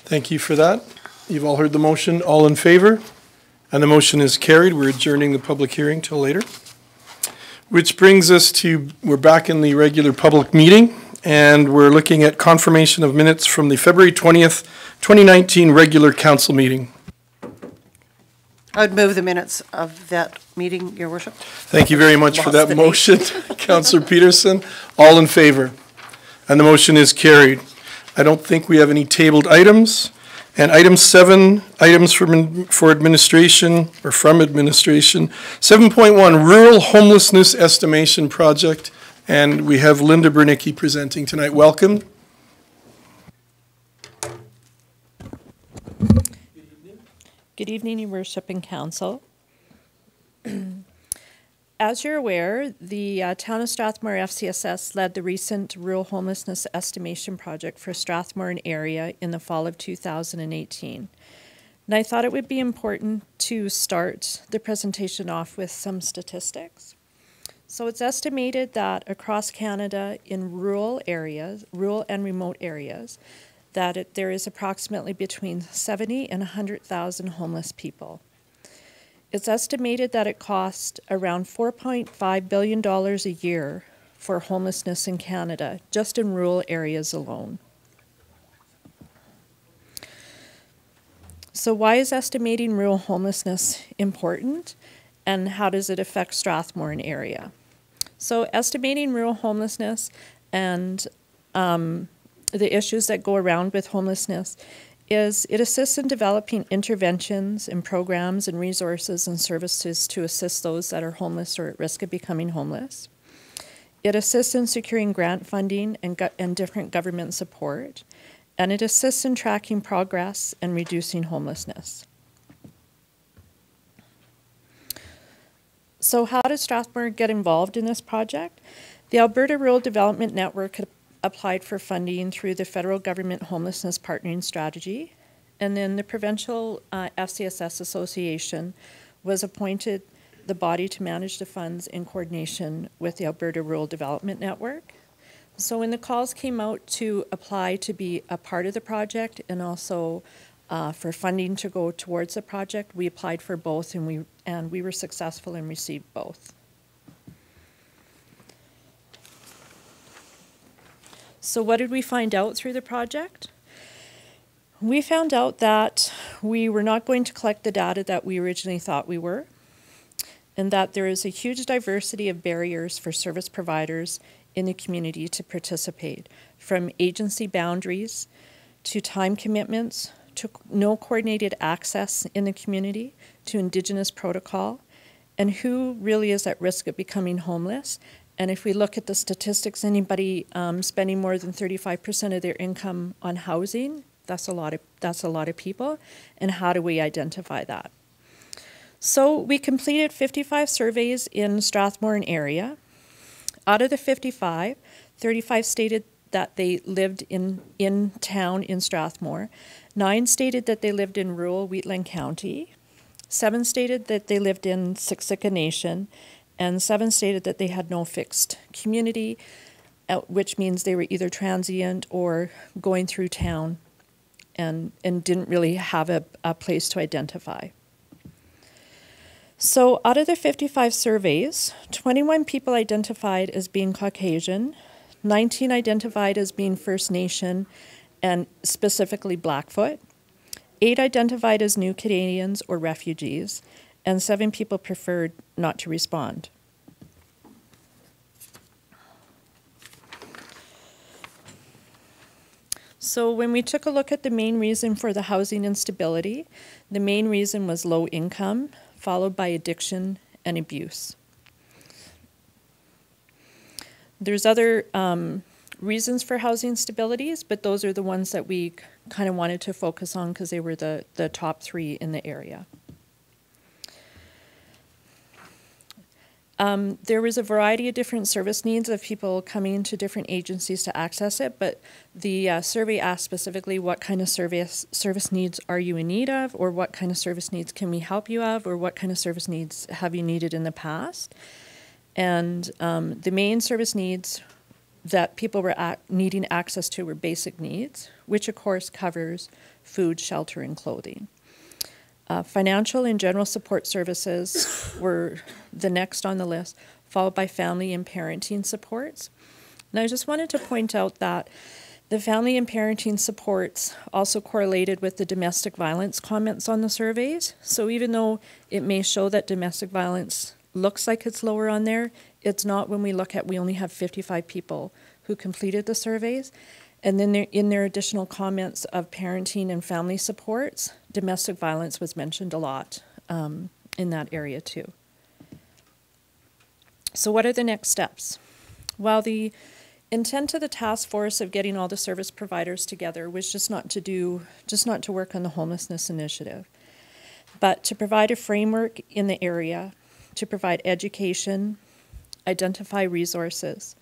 Thank you for that. You've all heard the motion. All in favor? And the motion is carried. We're adjourning the public hearing till later. Which brings us to, we're back in the regular public meeting, and we're looking at confirmation of minutes from the February 20th, 2019 regular council meeting. I would move the minutes of that meeting, Your Worship. Thank you very much for that motion, Councillor Peterson. All in favor? And the motion is carried. I don't think we have any tabled items. And item 7, items for administration, or from administration. 7.1, Rural Homelessness Estimation Project. And we have Linda Bernicki presenting tonight. Welcome. Good evening, Your Worship and Council. As you're aware, the Town of Strathmore FCSS led the recent Rural Homelessness Estimation Project for Strathmore and area in the fall of 2018. And I thought it would be important to start the presentation off with some statistics. So it's estimated that across Canada in rural areas, rural and remote areas, that there is approximately between 70 and 100,000 homeless people. It's estimated that it costs around $4.5 billion a year for homelessness in Canada, just in rural areas alone. So why is estimating rural homelessness important, and how does it affect Strathmore and area? So estimating rural homelessness and the issues that go around with homelessness is it assists in developing interventions and programs and resources and services to assist those that are homeless or at risk of becoming homeless. It assists in securing grant funding and different government support, and it assists in tracking progress and reducing homelessness. So how does Strathmore get involved in this project? The Alberta Rural Development Network applied for funding through the federal government homelessness partnering strategy, and then the provincial FCSS Association was appointed the body to manage the funds in coordination with the Alberta Rural Development Network. So when the calls came out to apply to be a part of the project and also for funding to go towards the project, we applied for both, and we were successful and received both. So what did we find out through the project? We found out that we were not going to collect the data that we originally thought we were, and that there is a huge diversity of barriers for service providers in the community to participate, from agency boundaries to time commitments to no coordinated access in the community to Indigenous protocol, and who really is at risk of becoming homeless. And if we look at the statistics, anybody spending more than 35% of their income on housing, that's a lot of people. And how do we identify that? So we completed 55 surveys in Strathmore and area. Out of the 55, 35 stated that they lived in town in Strathmore. 9 stated that they lived in rural Wheatland County. 7 stated that they lived in Siksika Nation. And 7 stated that they had no fixed community, which means they were either transient or going through town and didn't really have a place to identify. So out of the 55 surveys, 21 people identified as being Caucasian, 19 identified as being First Nation and specifically Blackfoot, 8 identified as New Canadians or refugees, and 7 people preferred not to respond. So when we took a look at the main reason for the housing instability, the main reason was low income, followed by addiction and abuse. There's other reasons for housing instabilities, but those are the ones that we kind of wanted to focus on because they were the top 3 in the area. There was a variety of different service needs of people coming into different agencies to access it, but the survey asked specifically what kind of service needs are you in need of, or what kind of service needs can we help you of, or what kind of service needs have you needed in the past. And the main service needs that people were needing access to were basic needs, which of course covers food, shelter, and clothing. Financial and general support services were the next on the list, followed by family and parenting supports. And I just wanted to point out that the family and parenting supports also correlated with the domestic violence comments on the surveys. So even though it may show that domestic violence looks like it's lower on there, it's not when we look at, we only have 55 people who completed the surveys. And then in their additional comments of parenting and family supports, domestic violence was mentioned a lot in that area too. So what are the next steps? Well, the intent of the task force of getting all the service providers together was just not to work on the homelessness initiative, but to provide a framework in the area, to provide education, identify resources,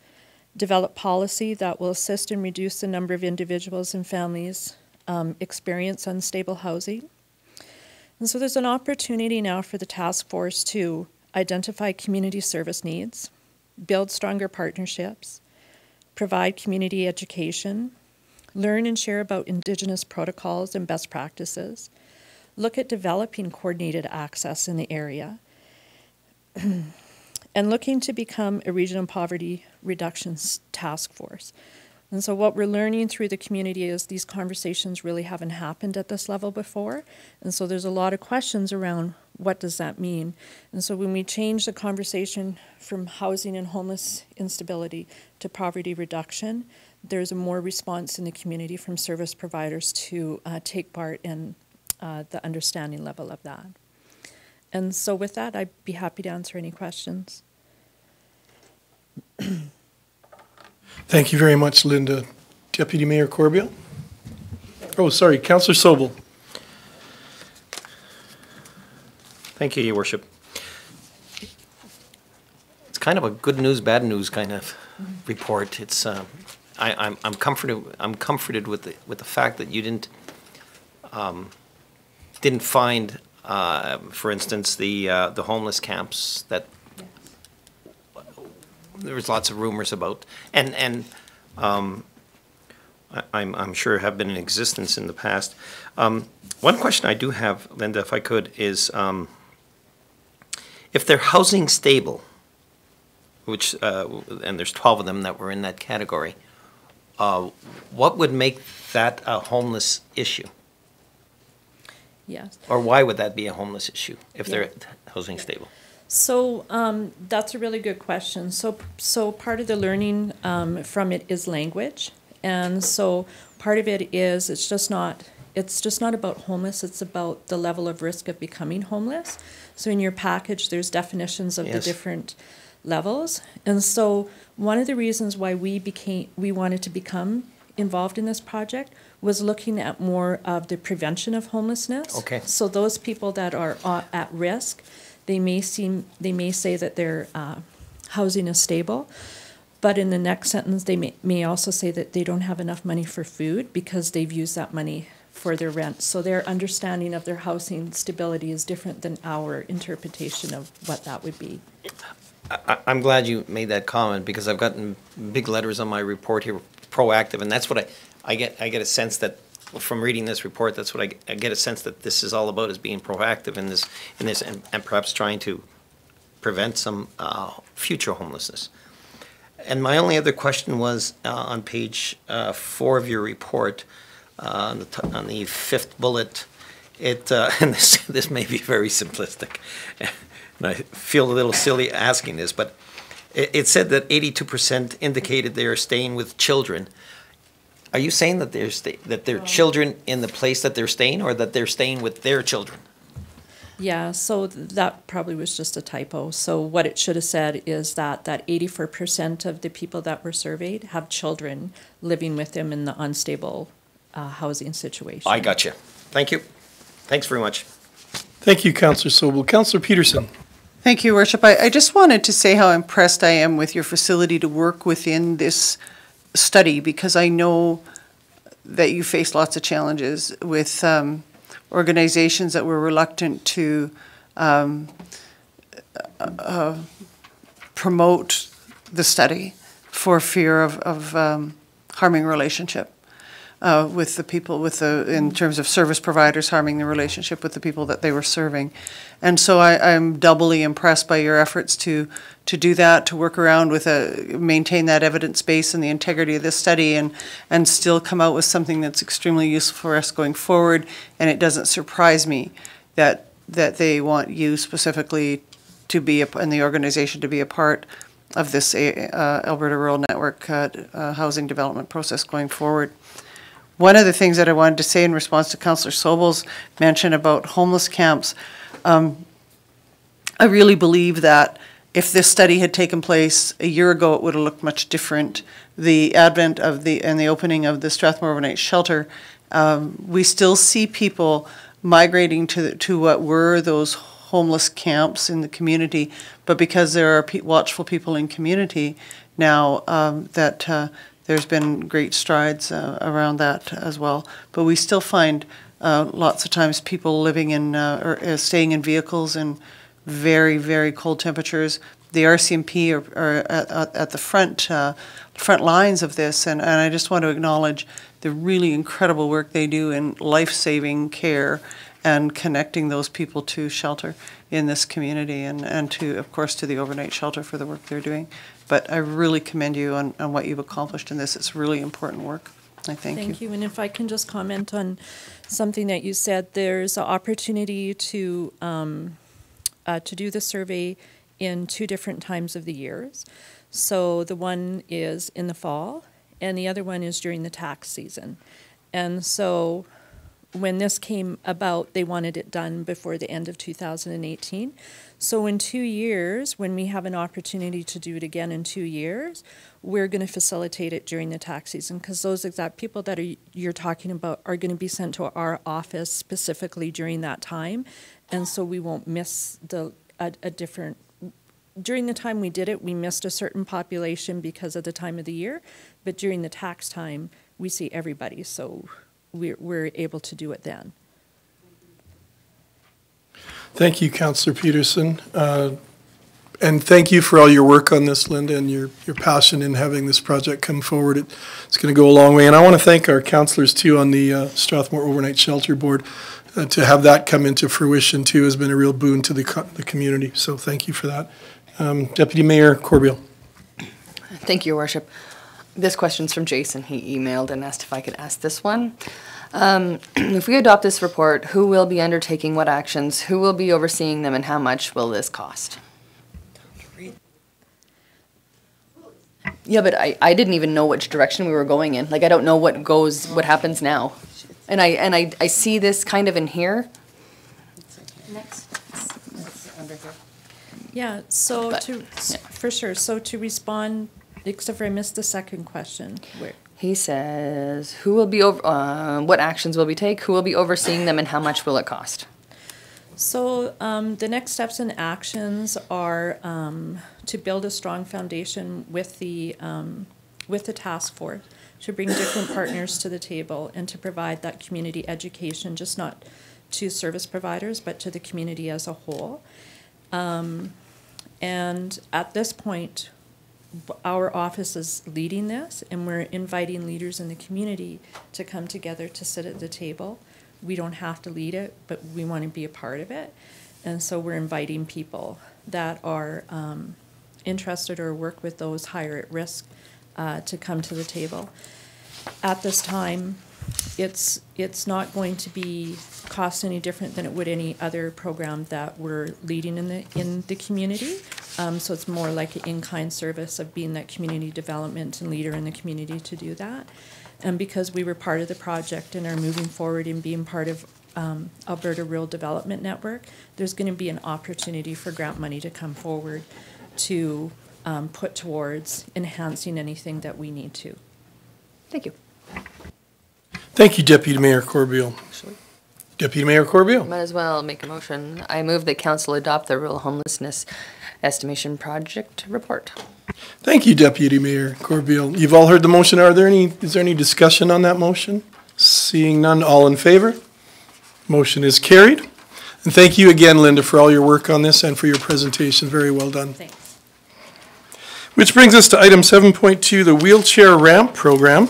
develop policy that will assist and reduce the number of individuals and families experience unstable housing, And so there's an opportunity now for the task force to identify community service needs, build stronger partnerships, provide community education, learn and share about Indigenous protocols and best practices, look at developing coordinated access in the area, and looking to become a regional poverty reduction task force. And so what we're learning through the community is these conversations really haven't happened at this level before. And so there's a lot of questions around what does that mean. And so when we change the conversation from housing and homeless instability to poverty reduction, there's a more response in the community from service providers to take part in the understanding level of that. And so with that, I'd be happy to answer any questions. Thank you very much, Linda. Deputy Mayor Corbeil? Oh, sorry, Councillor Sobel. Thank you, Your Worship. It's kind of a good news, bad news kind of report. It's I'm comforted with the fact that you didn't find, for instance, the homeless camps that there was lots of rumors about, and I'm sure have been in existence in the past. One question I do have, Linda, if I could, is if they're housing stable, which and there's 12 of them that were in that category, what would make that a homeless issue? Yes. Or why would that be a homeless issue if they're housing stable? So that's a really good question. So part of the learning from it is language, and so part of it is it's just not about homeless. It's about the level of risk of becoming homeless. So in your package, there's definitions of the different levels, and so one of the reasons why we wanted to become involved in this project was looking at more of the prevention of homelessness. Okay. So those people that are at risk, they may say that their housing is stable, but in the next sentence they may also say that they don't have enough money for food because they've used that money for their rent. So their understanding of their housing stability is different than our interpretation of what that would be. I'm glad you made that comment because I've gotten big letters on my report here, proactive, and that's what I get a sense that from reading this report, that's what I get a sense that this is all about, is being proactive in this and perhaps trying to prevent some future homelessness. And my only other question was on page 4 of your report, on the 5th bullet. And this may be very simplistic, and I feel a little silly asking this, but it said that 82% indicated they are staying with children. Are you saying that they're children in the place that they're staying, or that they're staying with their children? Yeah, so that probably was just a typo. So what it should have said is that 84% of the people that were surveyed have children living with them in the unstable housing situation. I got you. Thank you. Thanks very much. Thank you, Councillor Sobel. Councillor Peterson. Thank you, Worship. I just wanted to say how impressed I am with your facility to work within this study, because I know that you face lots of challenges with organizations that were reluctant to promote the study for fear of harming relationship with the people, in terms of service providers harming the relationship with the people that they were serving. And so I'm doubly impressed by your efforts to do that, to work around with maintain that evidence base and the integrity of this study, and still come out with something that's extremely useful for us going forward. And it doesn't surprise me that they want you specifically to be, and the organization to be a part of this Alberta Rural Network housing development process going forward. One of the things that I wanted to say in response to Councillor Sobel's mention about homeless camps, I really believe that if this study had taken place a year ago, it would have looked much different. The advent of and the opening of the Strathmore Overnight Shelter, we still see people migrating to what were those homeless camps in the community, but because there are watchful people in community now, there's been great strides around that as well. But we still find Lots of times people living in, or staying in vehicles in very, very cold temperatures. The RCMP are at the front lines of this, and I just want to acknowledge the really incredible work they do in life-saving care and connecting those people to shelter in this community, and to, of course, to the overnight shelter for the work they're doing. But I really commend you on what you've accomplished in this. It's really important work. I thank you. Thank you. And if I can just comment on something that you said, there's an opportunity to do the survey in 2 different times of the years. So the one is in the fall, and the other one is during the tax season. And so when this came about, they wanted it done before the end of 2018. So in 2 years, when we have an opportunity to do it again in 2 years, we're going to facilitate it during the tax season, because those exact people that you're talking about are going to be sent to our office specifically during that time. And so we won't miss a different. During the time we did it, we missed a certain population because of the time of the year, but during the tax time, we see everybody, so we're able to do it then. Thank you, Councillor Peterson. And thank you for all your work on this, Linda, and your passion in having this project come forward. It's going to go a long way. And I want to thank our councillors, too, on the Strathmore Overnight Shelter Board. To have that come into fruition, too, has been a real boon to the community. So thank you for that. Deputy Mayor Corbeil. Thank you, Your Worship. This question's from Jason. He emailed and asked if I could ask this one. If we adopt this report, who will be undertaking what actions, who will be overseeing them, and how much will this cost? Yeah, but I didn't even know which direction we were going in. Like, I don't know what happens now. And I see this kind of in here. Next. Under here. Yeah, so But, for sure, so to respond, except for I missed the second question. Where? He says, who will be over, what actions will we take, who will be overseeing them, and how much will it cost? So the next steps and actions are to build a strong foundation with the task force, to bring different partners to the table and to provide that community education, just not to service providers, but to the community as a whole. And at this point, our office is leading this, and we're inviting leaders in the community to come together to sit at the table. We don't have to lead it, but we want to be a part of it. And so we're inviting people that are interested or work with those higher at risk to come to the table. At this time, it's not going to be cost any different than it would any other program that we're leading in the community. So it's more like an in-kind service of being that community development and leader in the community to do that. And because we were part of the project and are moving forward in being part of Alberta Rural Development Network, there's going to be an opportunity for grant money to come forward to put towards enhancing anything that we need to. Thank you. Thank you, Deputy Mayor Corbeil. Deputy Mayor Corbeil. Might as well make a motion. I move that council adopt the rural homelessness estimation project report. Thank you, Deputy Mayor Corbeil. You've all heard the motion. Is there any discussion on that motion? Seeing none, all in favor? Motion is carried. And thank you again, Linda, for all your work on this and for your presentation. Very well done. Thanks. Which brings us to item 7.2, the wheelchair ramp program.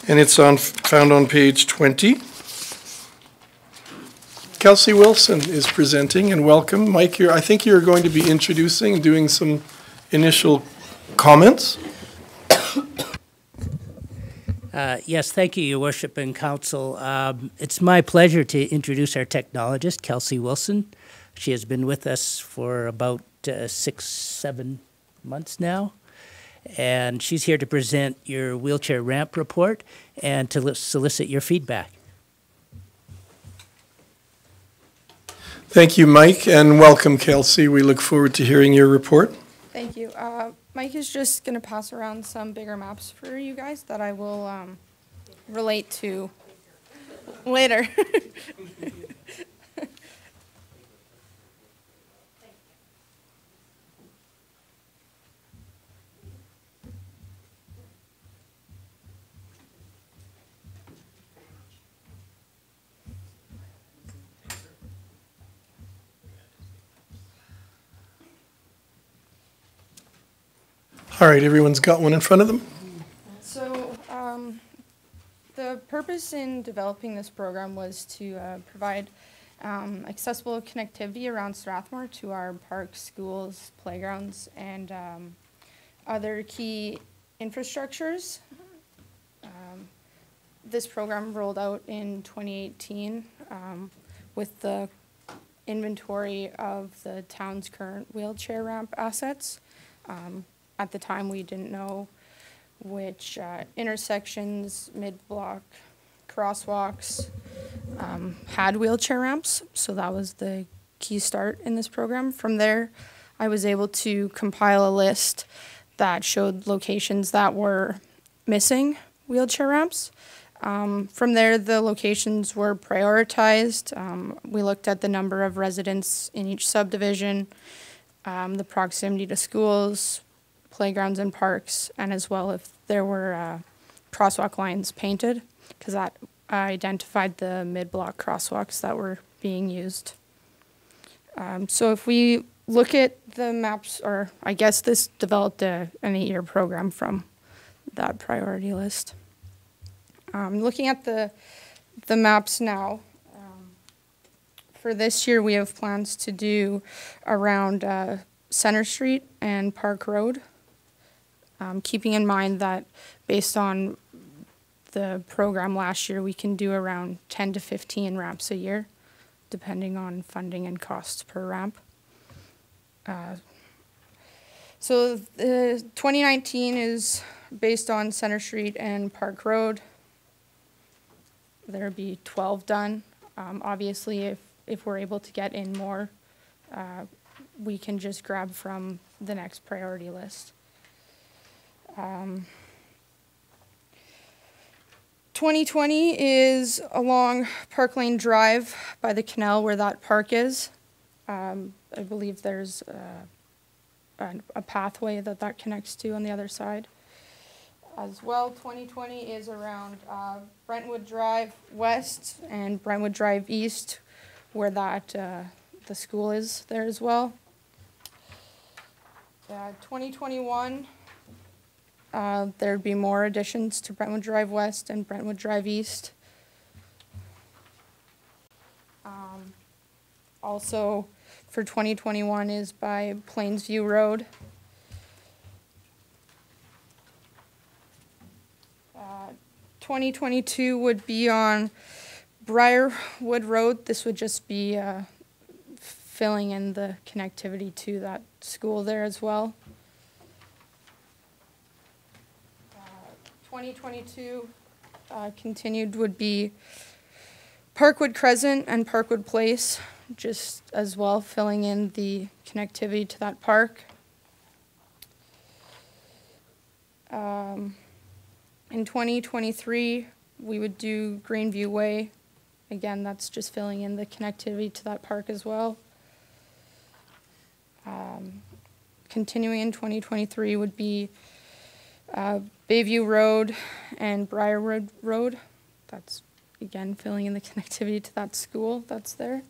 And it's found on page 20. Kelsey Wilson is presenting, and welcome. Mike, I think you're going to be introducing and doing some initial comments. Yes, thank you, Your Worship and Council. It's my pleasure to introduce our technologist, Kelsey Wilson. She has been with us for about 6-7 months now, and she's here to present your wheelchair ramp report and to solicit your feedback. Thank you, Mike, and welcome, Kelsey. We look forward to hearing your report. Thank you. Mike is just going to pass around some bigger maps for you guys that I will relate to later. All right, everyone's got one in front of them? So, the purpose in developing this program was to provide accessible connectivity around Strathmore to our parks, schools, playgrounds, and other key infrastructures. This program rolled out in 2018 with the inventory of the town's current wheelchair ramp assets. At the time, we didn't know which intersections, mid-block, crosswalks had wheelchair ramps, so that was the key start in this program. From there, I was able to compile a list that showed locations that were missing wheelchair ramps. From there, the locations were prioritized. We looked at the number of residents in each subdivision, the proximity to schools, playgrounds and parks, and as well if there were crosswalk lines painted, because that identified the mid-block crosswalks that were being used. So if we look at the maps, or I guess this developed an 8-year program from that priority list. Looking at the maps now, for this year we have plans to do around Center Street and Park Road. Keeping in mind that based on the program last year, we can do around 10 to 15 ramps a year, depending on funding and costs per ramp. So the 2019 is based on Center Street and Park Road. There'll be 12 done. Obviously, if we're able to get in more, we can just grab from the next priority list. 2020 is along Park Lane Drive by the canal where that park is. I believe there's a pathway that connects to on the other side. As well, 2020 is around Brentwood Drive West and Brentwood Drive East, where that the school is there as well. 2021, there'd be more additions to Brentwood Drive West and Brentwood Drive East. Also, for 2021 is by Plainsview Road. 2022 would be on Briarwood Road. This would just be filling in the connectivity to that school there as well. 2022 continued would be Parkwood Crescent and Parkwood Place, just as well filling in the connectivity to that park. In 2023, we would do Greenview Way. Again, that's just filling in the connectivity to that park as well. Continuing in 2023 would be Bayview Road and Briarwood Road. That's, again, filling in the connectivity to that school that's there.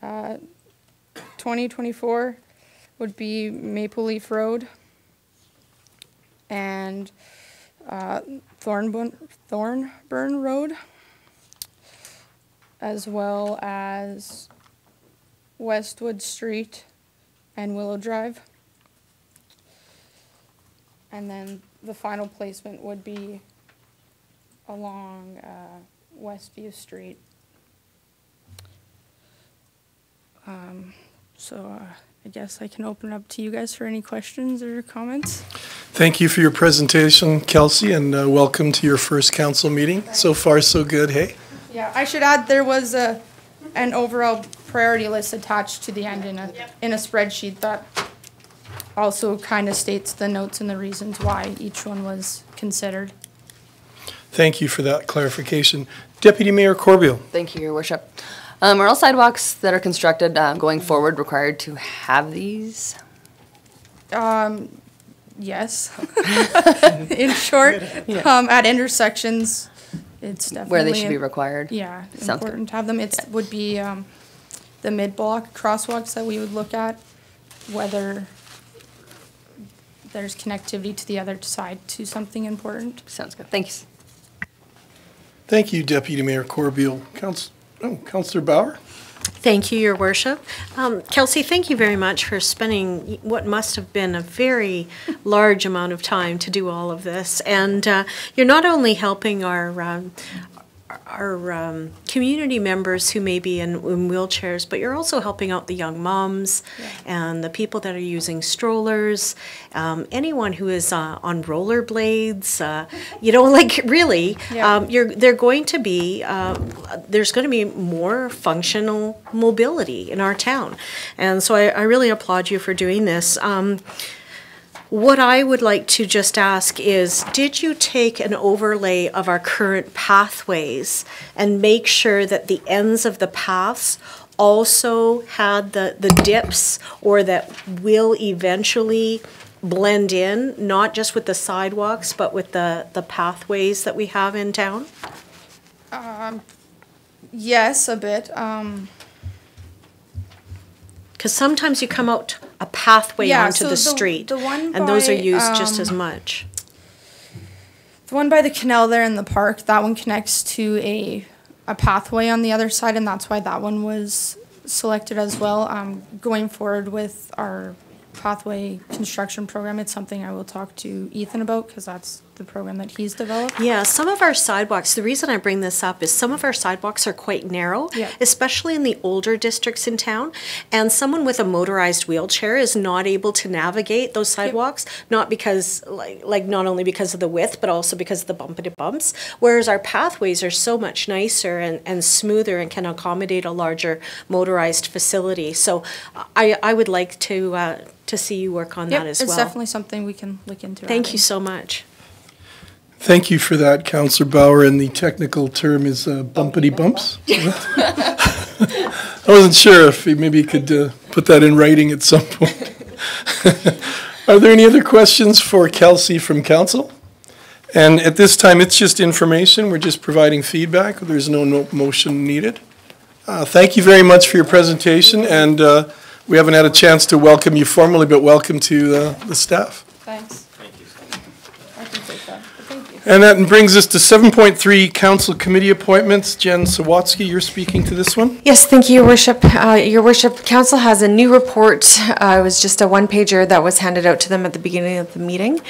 2024 would be Maple Leaf Road and Thornburn Road, as well as Westwood Street and Willow Drive. And then the final placement would be along Westview Street. I guess I can open it up to you guys for any questions or comments. Thank you for your presentation, Kelsey, and welcome to your first council meeting. So far, so good, hey? Yeah, I should add there was an overall priority list attached to the end in a spreadsheet that also kind of states the notes and the reasons why each one was considered. Thank you for that clarification. Deputy Mayor Corbeil. Thank you, Your Worship. Are all sidewalks that are constructed going forward required to have these? Yes. In short, at intersections, it's definitely where they should be required. Yeah, Sounds important to have them. It would be the mid-block crosswalks that we would look at, whether there's connectivity to the other side to something important. Sounds good. Thanks. Thank you, Deputy Mayor Corbeil. Councillor Bauer? Thank you, Your Worship. Kelsey, thank you very much for spending what must have been a very large amount of time to do all of this. And you're not only helping our community members who may be in wheelchairs, but you're also helping out the young moms and the people that are using strollers, anyone who is on rollerblades, like really, they're going to be, there's going to be more functional mobility in our town. And so I really applaud you for doing this. What I would like to just ask is, did you take an overlay of our current pathways and make sure that the ends of the paths also had the dips, or that will eventually blend in, not just with the sidewalks, but with the pathways that we have in town? Yes, a bit. Because sometimes you come out a pathway onto the street, and those are used just as much. The one by the canal there in the park, that one connects to a pathway on the other side, and that's why that one was selected as well. Going forward with our pathway construction program, it's something I will talk to Ethan about, because that's the program that he's developed. Yeah, some of our sidewalks, the reason I bring this up is some of our sidewalks are quite narrow, especially in the older districts in town, and someone with a motorized wheelchair is not able to navigate those sidewalks, not because, not only because of the width, but also because of the bumpity bumps, whereas our pathways are so much nicer and smoother and can accommodate a larger motorized facility. So I would like to see you work on that as well. It's definitely something we can look into. Thank you so much. Thank you for that, Councillor Bauer, and the technical term is bumpity bumps. I wasn't sure if maybe you could put that in writing at some point. Are there any other questions for Kelsey from Council? And at this time, it's just information. We're just providing feedback. There's no motion needed. Thank you very much for your presentation, and we haven't had a chance to welcome you formally, but welcome to the staff. Thanks. I can take that, but thank you. And that brings us to 7.3 Council Committee Appointments. Jen Sawatsky, you're speaking to this one. Yes, thank you, Your Worship. Your Worship, Council has a new report. It was just a one-pager that was handed out to them at the beginning of the meeting.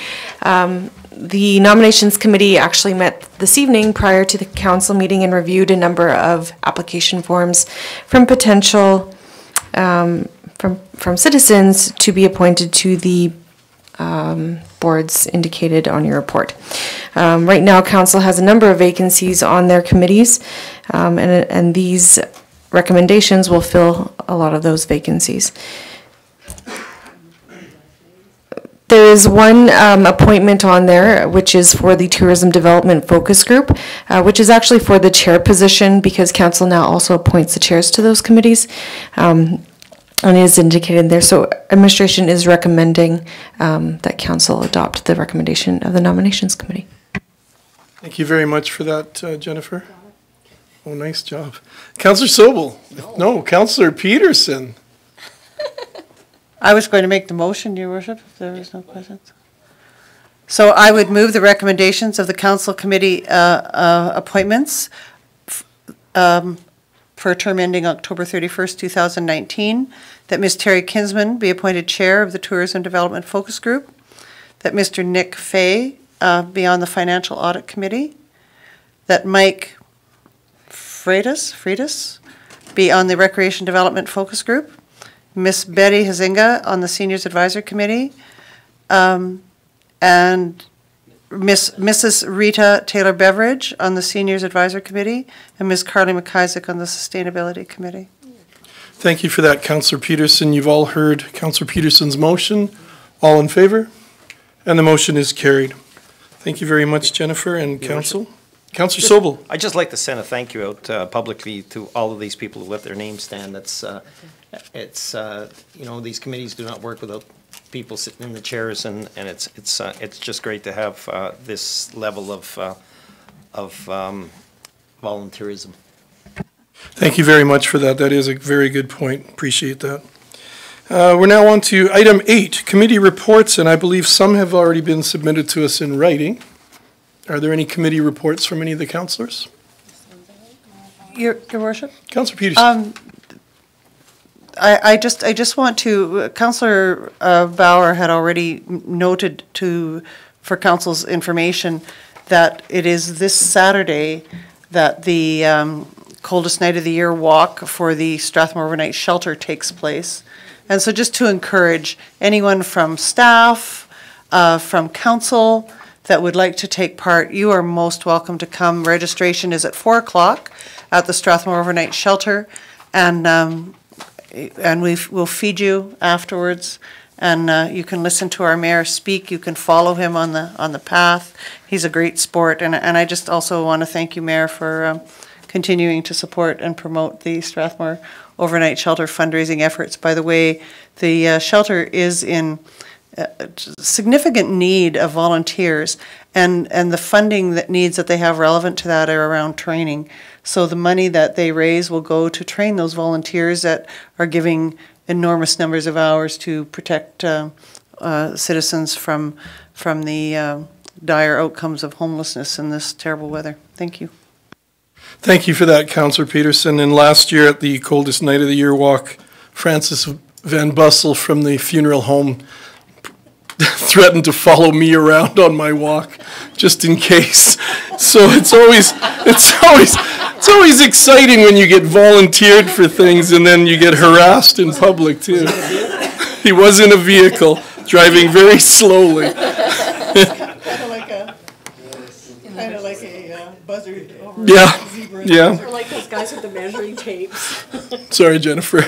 The Nominations Committee actually met this evening prior to the Council meeting and reviewed a number of application forms from potential from citizens to be appointed to the boards indicated on your report. Right now, Council has a number of vacancies on their committees, and these recommendations will fill a lot of those vacancies. There is one appointment on there, which is for the Tourism Development Focus Group, which is actually for the chair position, because Council now also appoints the chairs to those committees. And it is indicated there. So administration is recommending that Council adopt the recommendation of the Nominations Committee. Thank you very much for that, Jennifer. Oh, nice job. Councillor Sobel. No, Councillor Peterson. I was going to make the motion, Your Worship, if there was no questions. So I would move the recommendations of the Council Committee appointments for a term ending October 31st, 2019, that Ms. Terry Kinsman be appointed Chair of the Tourism Development Focus Group, that Mr. Nick Fay be on the Financial Audit Committee, that Mike Freitas be on the Recreation Development Focus Group, Miss Betty Hazinga on the Seniors Advisory Committee, and Mrs. Rita Taylor Beveridge on the Seniors Advisory Committee, and Ms. Carly McIsaac on the Sustainability Committee. Thank you for that, Councillor Peterson. You've all heard Councillor Peterson's motion. All in favor? And the motion is carried. Thank you very much, Jennifer and Council. Councillor Sobel. I'd just like to send a thank you out publicly to all of these people who let their names stand. These committees do not work without people sitting in the chairs, and it's just great to have this level of volunteerism. Thank you very much for that. That is a very good point. Appreciate that. We're now on to item 8, committee reports, and I believe some have already been submitted to us in writing. Are there any committee reports from any of the councillors? Your Worship? Councillor Peterson. I just want to, Councillor Bauer had already noted for council's information that it is this Saturday that the coldest night of the year walk for the Strathmore Overnight Shelter takes place. And so just to encourage anyone from staff, from council that would like to take part, you are most welcome to come. Registration is at 4 o'clock at the Strathmore Overnight Shelter, and we'll feed you afterwards, and you can listen to our mayor speak. You can follow him on the path. He's a great sport, and I just also want to thank you, Mayor, for continuing to support and promote the Strathmore Overnight Shelter fundraising efforts. By the way, the shelter is in significant need of volunteers, and the funding that needs that they have relevant to that are around training. So the money that they raise will go to train those volunteers that are giving enormous numbers of hours to protect citizens from the dire outcomes of homelessness in this terrible weather. Thank you. Thank you for that, Councillor Peterson. And last year at the coldest night of the year walk, Francis Van Bussel from the funeral home threatened to follow me around on my walk just in case. So it's always exciting when you get volunteered for things and then you get harassed in public too. He was in a vehicle driving very slowly. Kind of like a buzzard over Yeah. Or like those guys with the measuring tapes. Sorry, Jennifer.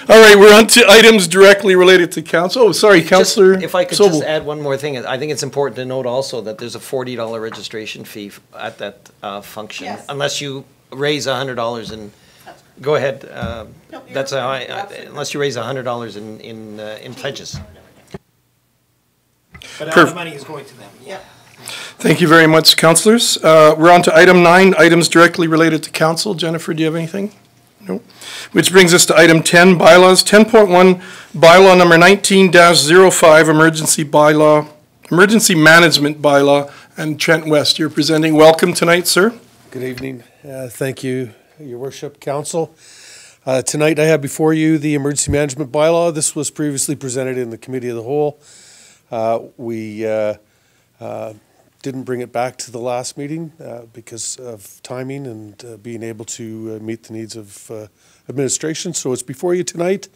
All right, we're on to items directly related to council. Oh, sorry, Councillor If I could Sobel. just add one more thing, I think it's important to note also that there's a $40 registration fee at that function, Yes. unless you raise $100 and, go ahead, that's how unless you raise $100 in pledges. But all the money is going to them. Yeah. Thank you very much, councillors. We're on to item 9, items directly related to council. Jennifer, do you have anything? No. Which brings us to item 10, bylaws. 10.1, bylaw number 19-05, emergency management bylaw. And Trent West, you're presenting. Welcome tonight, sir. Good evening. Thank you, Your Worship, Council. Tonight I have before you the emergency management bylaw. This was previously presented in the Committee of the Whole. We didn't bring it back to the last meeting because of timing and being able to meet the needs of administration. So it's before you tonight.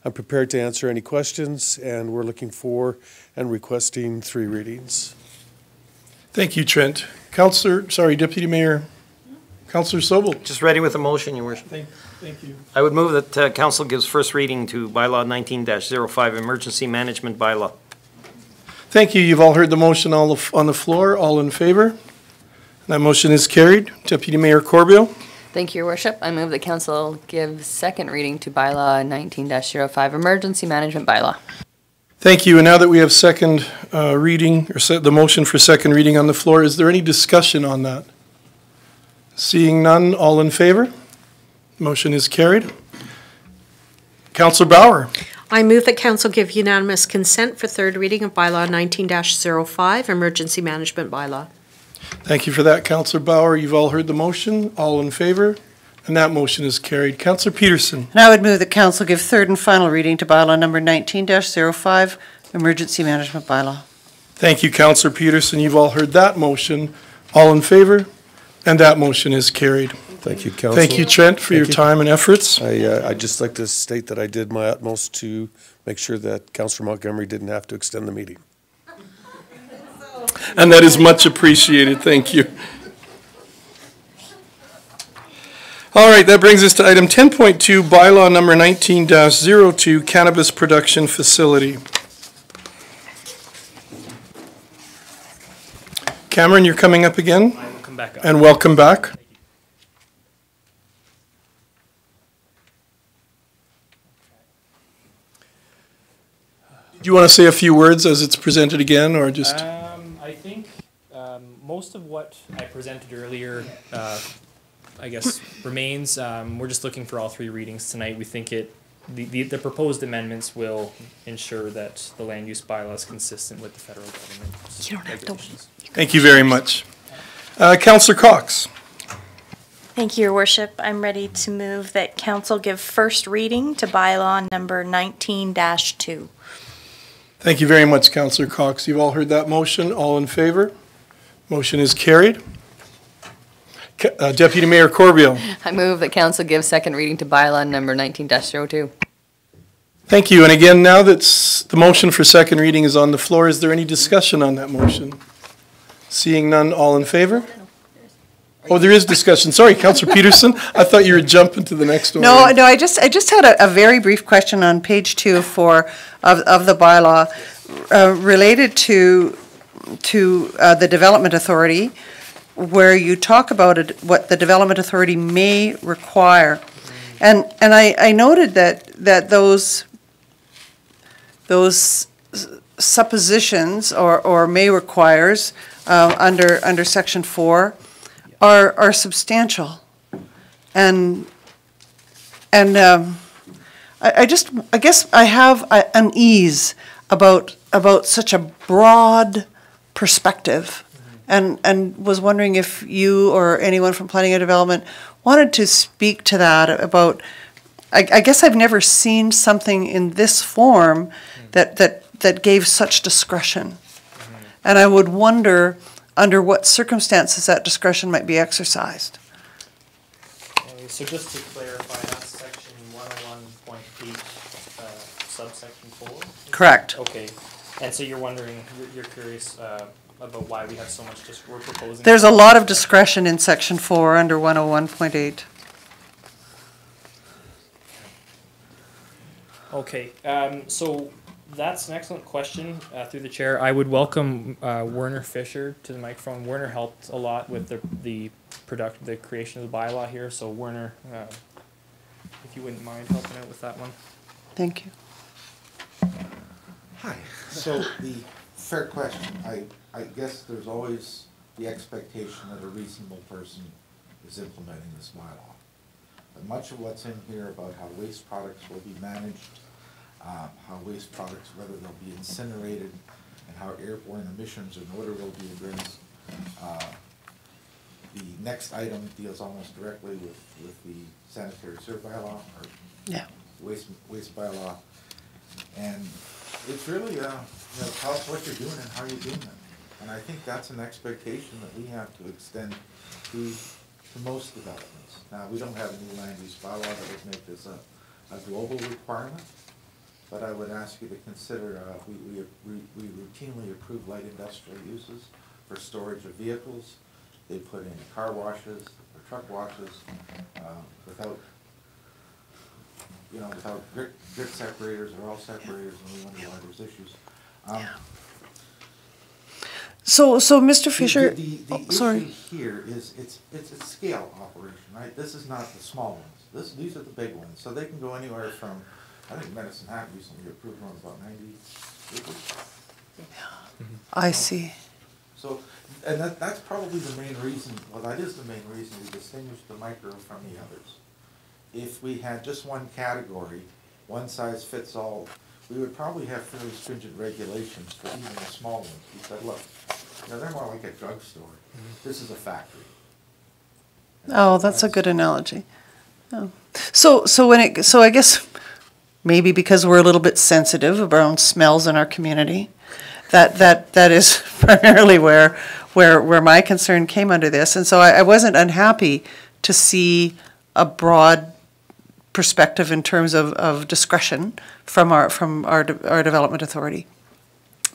I'm prepared to answer any questions, and we're looking for and requesting 3 readings. Thank you, Trent. Deputy Mayor, Councillor Sobel. Just ready with a motion, Your Worship. Thank you. I would move that council gives first reading to bylaw 19-05, emergency management bylaw. Thank you. You've all heard the motion on the floor. All in favor? That motion is carried. Deputy Mayor Corbeil. Thank you, Your Worship. I move that council give second reading to bylaw 19-05, emergency management bylaw. Thank you. And now that we have second reading, or the motion for second reading on the floor, is there any discussion on that? Seeing none, all in favor? Motion is carried. Councillor Bauer. I move that council give unanimous consent for third reading of bylaw 19-05, emergency management bylaw. Thank you for that, Councillor Bauer. You've all heard the motion. All in favor? And that motion is carried. Councillor Peterson. And I would move that council give third and final reading to bylaw number 19-05, emergency management bylaw. Thank you, Councillor Peterson. You've all heard that motion. All in favor? And that motion is carried. Thank you, Council. Thank you, Trent, for your time and efforts. I'd just like to state that I did my utmost to make sure that Councillor Montgomery didn't have to extend the meeting. And that is much appreciated. Thank you. All right, that brings us to item 10.2, bylaw number 19-02, cannabis production facility. Cameron, you're coming up again? I will come back up. And welcome back. Do you want to say a few words as it's presented again, or just? I think most of what I presented earlier, I guess, remains. We're just looking for all 3 readings tonight. We think it the proposed amendments will ensure that the land use bylaw is consistent with the federal government. You don't have to wait. Thank you very much. Councillor Cox. Thank you, Your Worship. I'm ready to move that council give first reading to bylaw number 19-2. Thank you very much, Councillor Cox. You've all heard that motion. All in favor? Motion is carried. Deputy Mayor Corbeil. I move that council give second reading to bylaw number 19-02. Thank you. And again, now that the motion for second reading is on the floor, is there any discussion on that motion? Seeing none, all in favor? Oh, there is discussion. Sorry, Councillor Peterson. I thought you were jumping to the next one. No, I just had a very brief question on page 2 of the bylaw related to the Development Authority, where you talk about what the Development Authority may require. And I noted that those suppositions or may requires under section 4 are substantial. And I guess I have an ease about such a broad perspective, and was wondering if you or anyone from Planning and Development wanted to speak to that about. I guess I've never seen something in this form that gave such discretion, and I would wonder under what circumstances that discretion might be exercised. Okay, so just to clarify, that's section 101.8, subsection 4? Correct. Okay, and so you're wondering, you're curious about why we have so much, we're proposing. There's a lot of discretion in section 4 under 101.8. Okay, so that's an excellent question. Through the chair, I would welcome Werner Fisher to the microphone. Werner helped a lot with the creation of the bylaw here. So Werner, if you wouldn't mind helping out with that one. Thank you. Hi. So the fair question. I guess there's always the expectation that a reasonable person is implementing this bylaw. But much of what's in here about how waste products will be managed, how waste products, whether they'll be incinerated, and how airborne emissions and odor will be addressed. The next item deals almost directly with the sanitary sewer bylaw, or waste bylaw. And it's really, tell us what you're doing and how you're doing it. And I think that's an expectation that we have to extend to most developments. Now, we don't have a new land use bylaw that would make this a global requirement, but I would ask you to consider, we routinely approve light industrial uses for storage of vehicles. They put in car washes or truck washes without grit separators or all separators, and we wonder why there's issues. So Mr. Fisher, the sorry. issue here is it's a scale operation, right? This is not the small ones. These are the big ones. So they can go anywhere from, I think Medicine Hat recently approved one about 90 acres. I see. So, and that's probably the main reason, well, that is the main reason we distinguish the micro from the others. If we had just one category, one size fits all, we would probably have fairly stringent regulations for even the small ones. We said, look, they're more like a drugstore. This is a factory. Oh, that's a good analogy. Oh. So I guess maybe because we're a little bit sensitive around smells in our community, that is primarily where my concern came under this. And so I wasn't unhappy to see a broad perspective in terms of discretion from our development authority.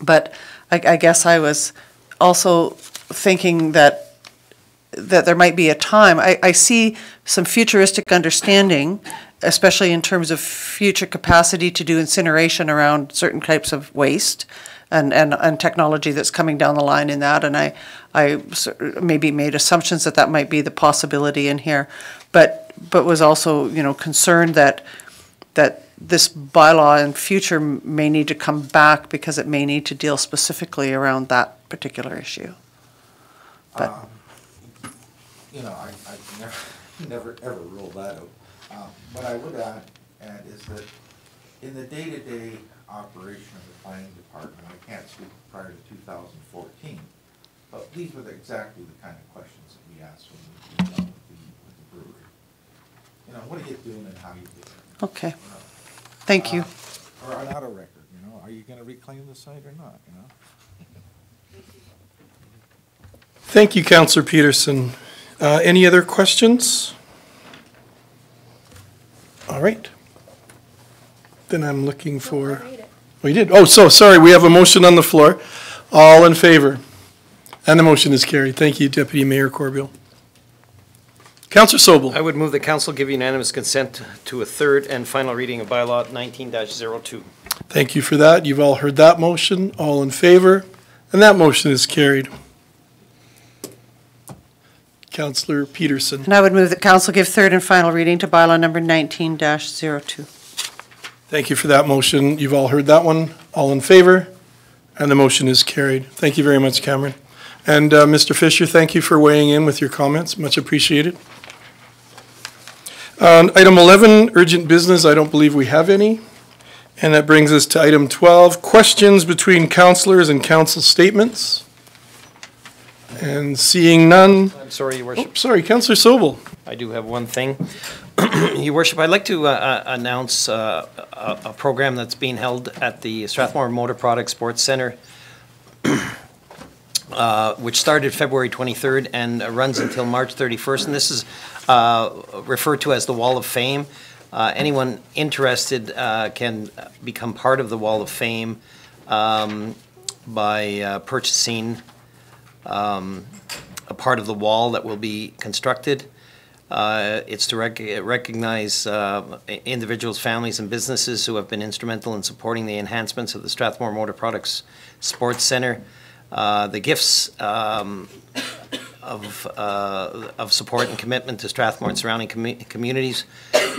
But I guess I was also thinking that there might be a time. I see some futuristic understanding, especially in terms of future capacity to do incineration around certain types of waste and technology that's coming down the line in that. And I maybe made assumptions that might be the possibility in here, but was also, concerned that this bylaw in future may need to come back because it may need to deal specifically around that particular issue. But I never ever rule that out. But I would add, and is that in the day-to-day operation of the planning department, I can't speak prior to 2014, but these were exactly the kind of questions that we asked when we were done with the brewery. You know, what are you doing and how are you doing it? Okay. You know? Thank you. Or an auto record, you know, are you gonna reclaim the site or not, you know? Thank you, Councillor Peterson. Any other questions? All right. Then I'm looking for. Oh, you did? Oh, so sorry. We have a motion on the floor. All in favor? And the motion is carried. Thank you, Deputy Mayor Corbeil. Councillor Sobel. I would move the council give unanimous consent to a third and final reading of bylaw 19-02. Thank you for that. You've all heard that motion. All in favor? And that motion is carried. Councillor Peterson. And I would move that council give third and final reading to bylaw number 19-02. Thank you for that motion. You've all heard that one. All in favor? And the motion is carried. Thank you very much, Cameron. And Mr. Fisher, thank you for weighing in with your comments. Much appreciated. Item 11, urgent business. I don't believe we have any. And that brings us to item 12, questions between councillors and council statements. And seeing none. I'm sorry, Your Worship. Oh, sorry, Councillor Sobel. I do have one thing. Your Worship, I'd like to announce a program that's being held at the Strathmore Motor Products Sports Centre, which started February 23rd and runs until March 31st. And this is referred to as the Wall of Fame. Anyone interested can become part of the Wall of Fame by purchasing a part of the wall that will be constructed. It's to recognize individuals, families, and businesses who have been instrumental in supporting the enhancements of the Strathmore Motor Products Sports Centre. The gifts of support and commitment to Strathmore and surrounding communities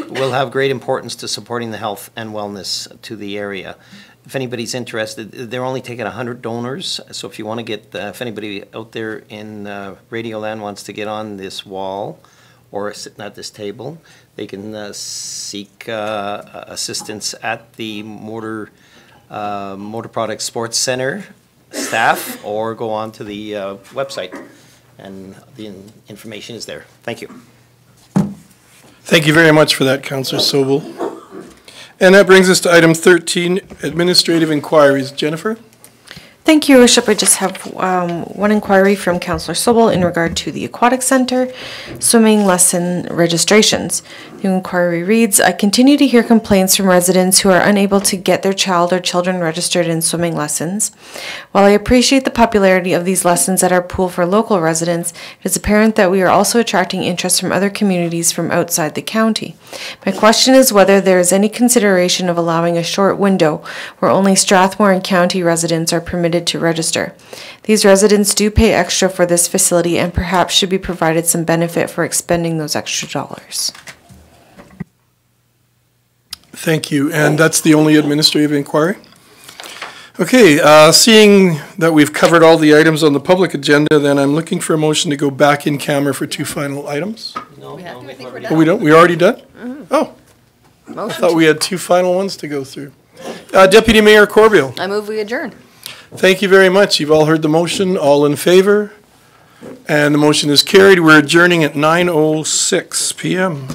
will have great importance to supporting the health and wellness to the area. If anybody's interested, they're only taking 100 donors, so if you want to get, if anybody out there in Radio Land wants to get on this wall or sitting at this table, they can seek assistance at the Motor Products Sports Centre staff or go on to the website, and the information is there. Thank you. Thank you very much for that, Councillor Sobel. And that brings us to item 13, administrative inquiries. Jennifer? Thank you, Your Worship. I just have one inquiry from Councillor Sobel in regard to the Aquatic Centre swimming lesson registrations. The inquiry reads, I continue to hear complaints from residents who are unable to get their child or children registered in swimming lessons. While I appreciate the popularity of these lessons at our pool for local residents, it is apparent that we are also attracting interest from other communities from outside the county. My question is whether there is any consideration of allowing a short window where only Strathmore and county residents are permitted to register. These residents do pay extra for this facility and perhaps should be provided some benefit for expending those extra dollars. Thank you. And that's the only administrative inquiry? Okay, seeing that we've covered all the items on the public agenda, then I'm looking for a motion to go back in camera for two final items. No, Oh, we don't? We already done? Oh, I thought we had two final ones to go through. Deputy Mayor Corbeil. I move we adjourn. Thank you very much. You've all heard the motion. All in favor? And the motion is carried. We're adjourning at 9:06 p.m.